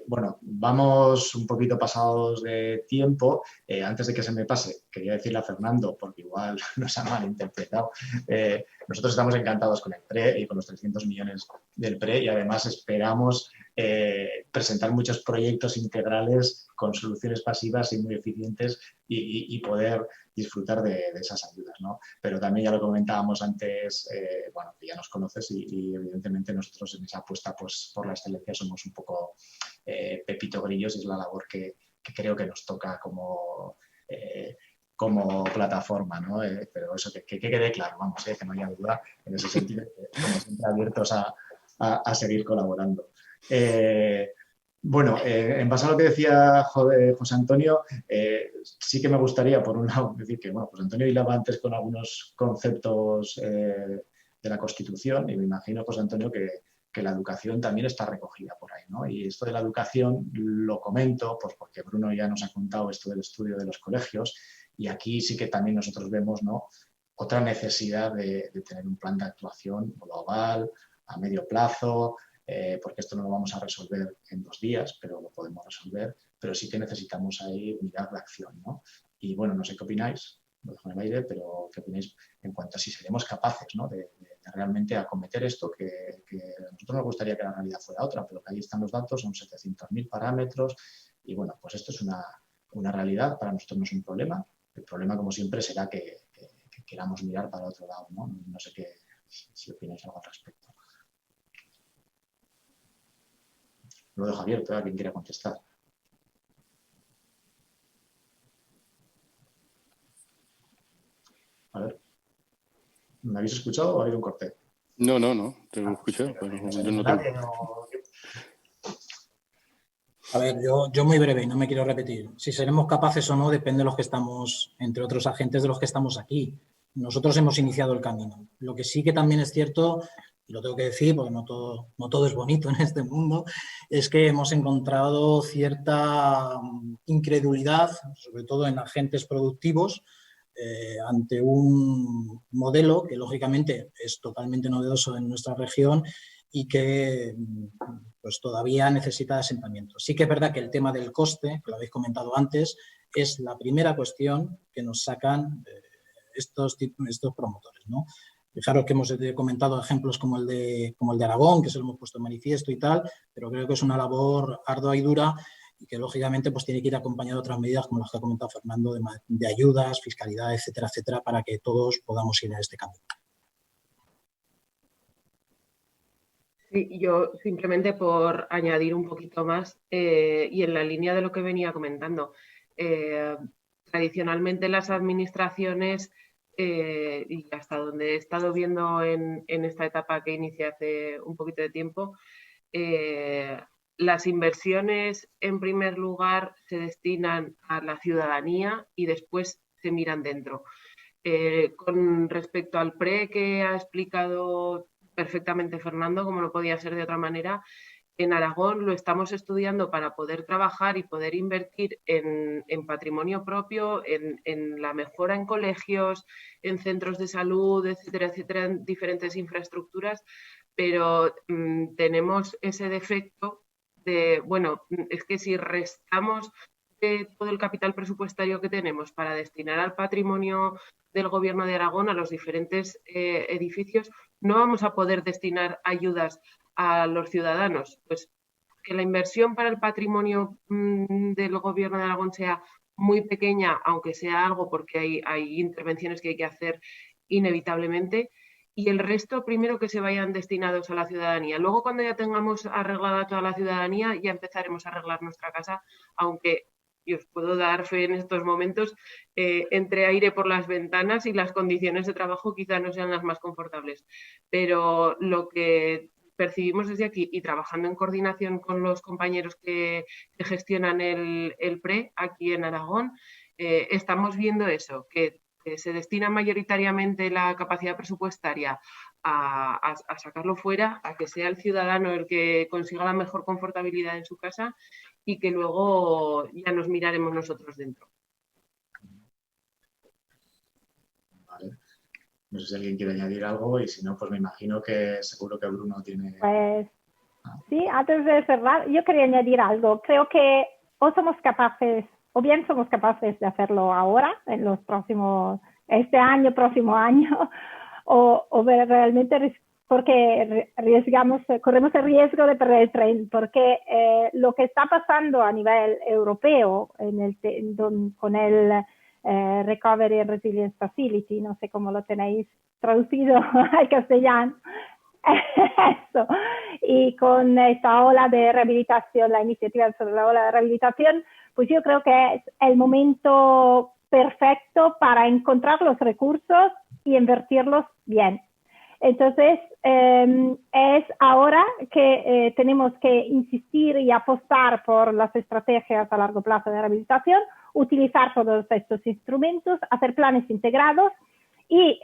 Bueno, vamos un poquito pasados de tiempo. Antes de que se me pase, quería decirle a Fernando, porque igual nos ha malinterpretado, nosotros estamos encantados con el PRE y con los 300 millones del PRE y además esperamos presentar muchos proyectos integrales con soluciones pasivas y muy eficientes y poder disfrutar de esas ayudas, ¿no? Pero también ya lo comentábamos antes, bueno, que ya nos conoces y evidentemente nosotros en esa apuesta pues, por la excelencia somos un poco pepito grillos y es la labor que creo que nos toca como plataforma, ¿no? Pero eso que quede claro, vamos, que no haya duda en ese sentido, como siempre abiertos a seguir colaborando. Bueno, en base a lo que decía José Antonio, sí que me gustaría, por un lado, decir que bueno, José Antonio hilaba antes con algunos conceptos de la Constitución y me imagino, José Antonio, que la educación también está recogida por ahí, ¿no? Y esto de la educación lo comento pues porque Bruno ya nos ha contado esto del estudio de los colegios y aquí sí que también nosotros vemos, ¿no?, otra necesidad de tener un plan de actuación global, a medio plazo, porque esto no lo vamos a resolver en 2 días, pero lo podemos resolver, pero sí que necesitamos ahí mirar la acción, ¿no? Y bueno, no sé qué opináis, lo dejo en el aire, pero qué opináis en cuanto a si seremos capaces, ¿no?, de realmente acometer esto, que a nosotros nos gustaría que la realidad fuera otra, pero que ahí están los datos, son 700.000 parámetros y bueno, pues esto es una realidad, para nosotros no es un problema. El problema, como siempre, será que queramos mirar para otro lado, ¿no? No sé si opináis algo al respecto. Lo dejo abierto a quien quiera contestar. A ver. ¿Me habéis escuchado o ha habido un corte? No, te he escuchado. Yo no tengo. A ver, yo muy breve, no me quiero repetir. Si seremos capaces o no depende de los que estamos, entre otros agentes de los que estamos aquí. Nosotros hemos iniciado el camino. Lo que sí que también es cierto, y lo tengo que decir porque no todo es bonito en este mundo, es que hemos encontrado cierta incredulidad, sobre todo en agentes productivos, ante un modelo que lógicamente es totalmente novedoso en nuestra región y que pues todavía necesita de asentamiento. Sí que es verdad que el tema del coste, que lo habéis comentado antes, es la primera cuestión que nos sacan estos promotores, ¿no? Fijaros que hemos comentado ejemplos como el de Aragón, que se lo hemos puesto en manifiesto y tal, pero creo que es una labor ardua y dura y que lógicamente pues tiene que ir acompañado de otras medidas como las que ha comentado Fernando, de ayudas, fiscalidad, etcétera, para que todos podamos ir a este camino. Sí, yo simplemente por añadir un poquito más y en la línea de lo que venía comentando, tradicionalmente las administraciones y hasta donde he estado viendo en esta etapa que inicié hace un poquito de tiempo, las inversiones en primer lugar se destinan a la ciudadanía y después se miran dentro. Con respecto al PRE que ha explicado perfectamente Fernando, como no podía ser de otra manera, en Aragón lo estamos estudiando para poder trabajar y poder invertir en patrimonio propio, en la mejora en colegios, en centros de salud, etcétera, en diferentes infraestructuras, pero tenemos ese defecto de, bueno, es que si restamos de todo el capital presupuestario que tenemos para destinar al patrimonio del Gobierno de Aragón, a los diferentes edificios, no vamos a poder destinar ayudas a los ciudadanos. Pues que la inversión para el patrimonio del Gobierno de Aragón sea muy pequeña, aunque sea algo porque hay intervenciones que hay que hacer inevitablemente, y el resto primero que se vayan destinados a la ciudadanía. Luego, cuando ya tengamos arreglada toda la ciudadanía, ya empezaremos a arreglar nuestra casa, aunque y os puedo dar fe en estos momentos, entre aire por las ventanas y las condiciones de trabajo quizá no sean las más confortables. Pero lo que percibimos desde aquí y trabajando en coordinación con los compañeros que gestionan el PRE aquí en Aragón, estamos viendo eso, que se destina mayoritariamente la capacidad presupuestaria a sacarlo fuera, a que sea el ciudadano el que consiga la mejor confortabilidad en su casa y que luego ya nos miraremos nosotros dentro. Vale. No sé si alguien quiere añadir algo y si no, pues me imagino que seguro que Bruno tiene... Pues Sí, antes de cerrar, yo quería añadir algo. Creo que o somos capaces, o bien somos capaces de hacerlo ahora, en los próximos, este año, próximo año, o ver realmente, porque corremos el riesgo de perder el tren, porque lo que está pasando a nivel europeo con el Recovery and Resilience Facility, no sé cómo lo tenéis traducido al castellano, eso, y con esta ola de rehabilitación, la iniciativa sobre la ola de rehabilitación, pues yo creo que es el momento perfecto para encontrar los recursos y invertirlos bien. Entonces, es ahora que tenemos que insistir y apostar por las estrategias a largo plazo de rehabilitación, utilizar todos estos instrumentos, hacer planes integrados y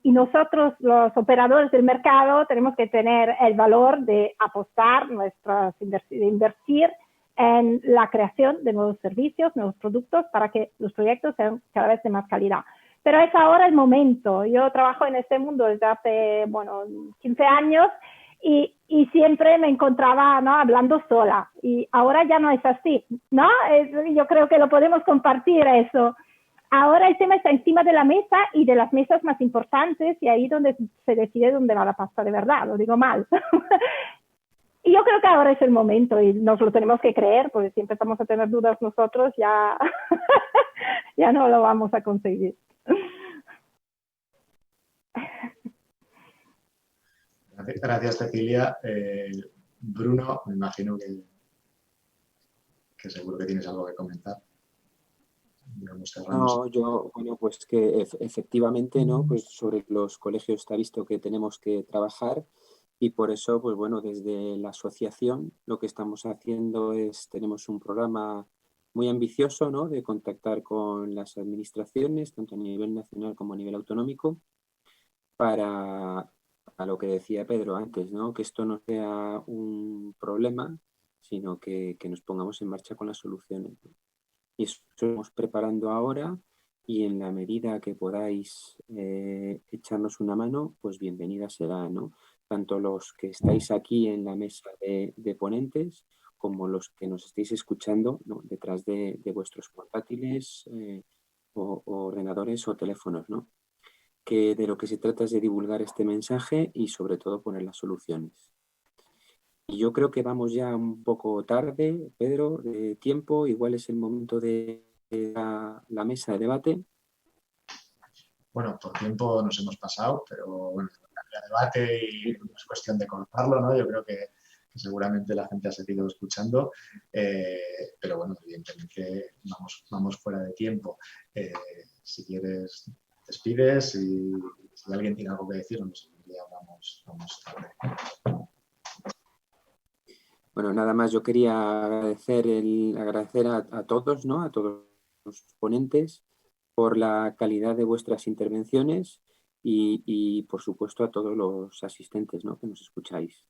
nosotros, los operadores del mercado, tenemos que tener el valor de apostar, de invertir en la creación de nuevos servicios, nuevos productos, para que los proyectos sean cada vez de más calidad. Pero es ahora el momento. Yo trabajo en este mundo desde hace, 15 años y siempre me encontraba, ¿no?, hablando sola. Y ahora ya no es así, ¿no? Yo creo que lo podemos compartir eso. Ahora el tema está encima de la mesa y de las mesas más importantes, y ahí donde se decide dónde va la pasta de verdad, lo digo mal. Y yo creo que ahora es el momento y nos lo tenemos que creer, porque si empezamos a tener dudas nosotros ya, ya no lo vamos a conseguir. Gracias, Cecilia. Bruno, me imagino que seguro que tienes algo que comentar. No, pues que efectivamente, ¿no? Pues sobre los colegios está visto que tenemos que trabajar, y por eso, pues bueno, desde la asociación lo que estamos haciendo tenemos un programa muy ambicioso, ¿no?, de contactar con las administraciones, tanto a nivel nacional como a nivel autonómico, para lo que decía Pedro antes, ¿no?, que esto no sea un problema, sino que nos pongamos en marcha con las soluciones, ¿no? Y eso estamos preparando ahora, y en la medida que podáis echarnos una mano, pues bienvenida será, ¿no? Tanto los que estáis aquí en la mesa de ponentes, como los que nos estéis escuchando, ¿no?, detrás de vuestros portátiles o ordenadores o teléfonos, ¿no? Que de lo que se trata es de divulgar este mensaje y sobre todo poner las soluciones. Y yo creo que vamos ya un poco tarde, Pedro, de tiempo. Igual es el momento de la mesa de debate. Bueno, por tiempo nos hemos pasado, pero bueno, había debate y no es cuestión de cortarlo, ¿no? Yo creo que seguramente la gente ha seguido escuchando, pero bueno, evidentemente vamos fuera de tiempo. Si quieres, despides, y si alguien tiene algo que decir, ya vamos tarde. Bueno, nada más, yo quería agradecer a todos, ¿no?, a todos los ponentes, por la calidad de vuestras intervenciones y por supuesto, a todos los asistentes, ¿no?, que nos escucháis.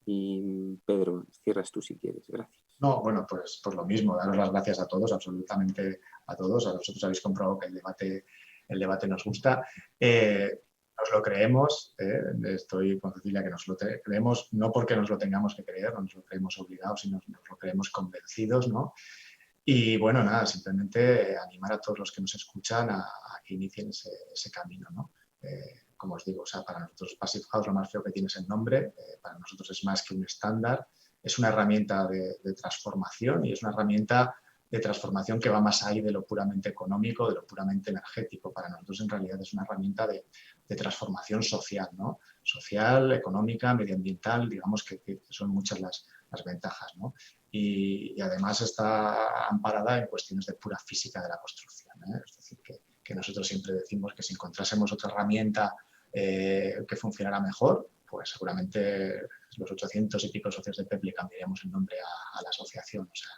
Y Pedro, cierras tú si quieres. Gracias. No, bueno, pues por lo mismo, daros las gracias a todos, absolutamente a todos. A vosotros habéis comprobado que el debate nos gusta. Nos lo creemos, estoy con Cecilia, que nos lo creemos no porque nos lo tengamos que creer, no nos lo creemos obligados, sino nos lo creemos convencidos, ¿no? Y bueno, nada, simplemente animar a todos los que nos escuchan a que inicien ese camino, ¿no? Como os digo, o sea, para nosotros Passive House, lo más feo que tiene es el nombre, para nosotros es más que un estándar, es una herramienta de transformación, y es una herramienta de transformación que va más allá de lo puramente económico, de lo puramente energético. Para nosotros en realidad es una herramienta de transformación social, ¿no? Social, económica, medioambiental, digamos que son muchas las ventajas, ¿no? Y además está amparada en cuestiones de pura física de la construcción, ¿eh? Es decir, que nosotros siempre decimos que si encontrásemos otra herramienta que funcionara mejor, pues seguramente los 800 y pico socios de PEP le cambiaríamos el nombre a la asociación. O sea,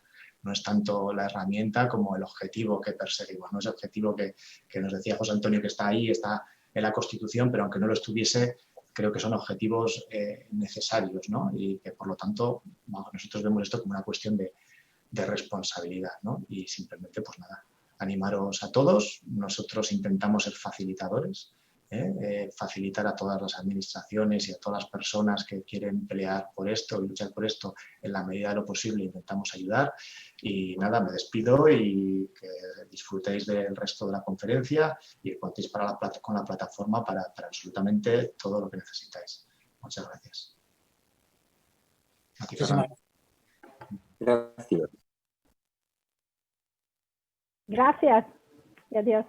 no es tanto la herramienta como el objetivo que perseguimos, ¿no? Ese objetivo que nos decía José Antonio, que está ahí, está en la Constitución, pero aunque no lo estuviese, creo que son objetivos necesarios, ¿no? Y que, por lo tanto, nosotros vemos esto como una cuestión de responsabilidad, ¿no? Y simplemente, pues nada, animaros a todos. Nosotros intentamos ser facilitadores facilitar a todas las administraciones y a todas las personas que quieren pelear por esto y luchar por esto en la medida de lo posible. Intentamos ayudar y nada, me despido y que disfrutéis del resto de la conferencia y que contéis con la plataforma para absolutamente todo lo que necesitáis. Muchas gracias. Gracias. Gracias y adiós.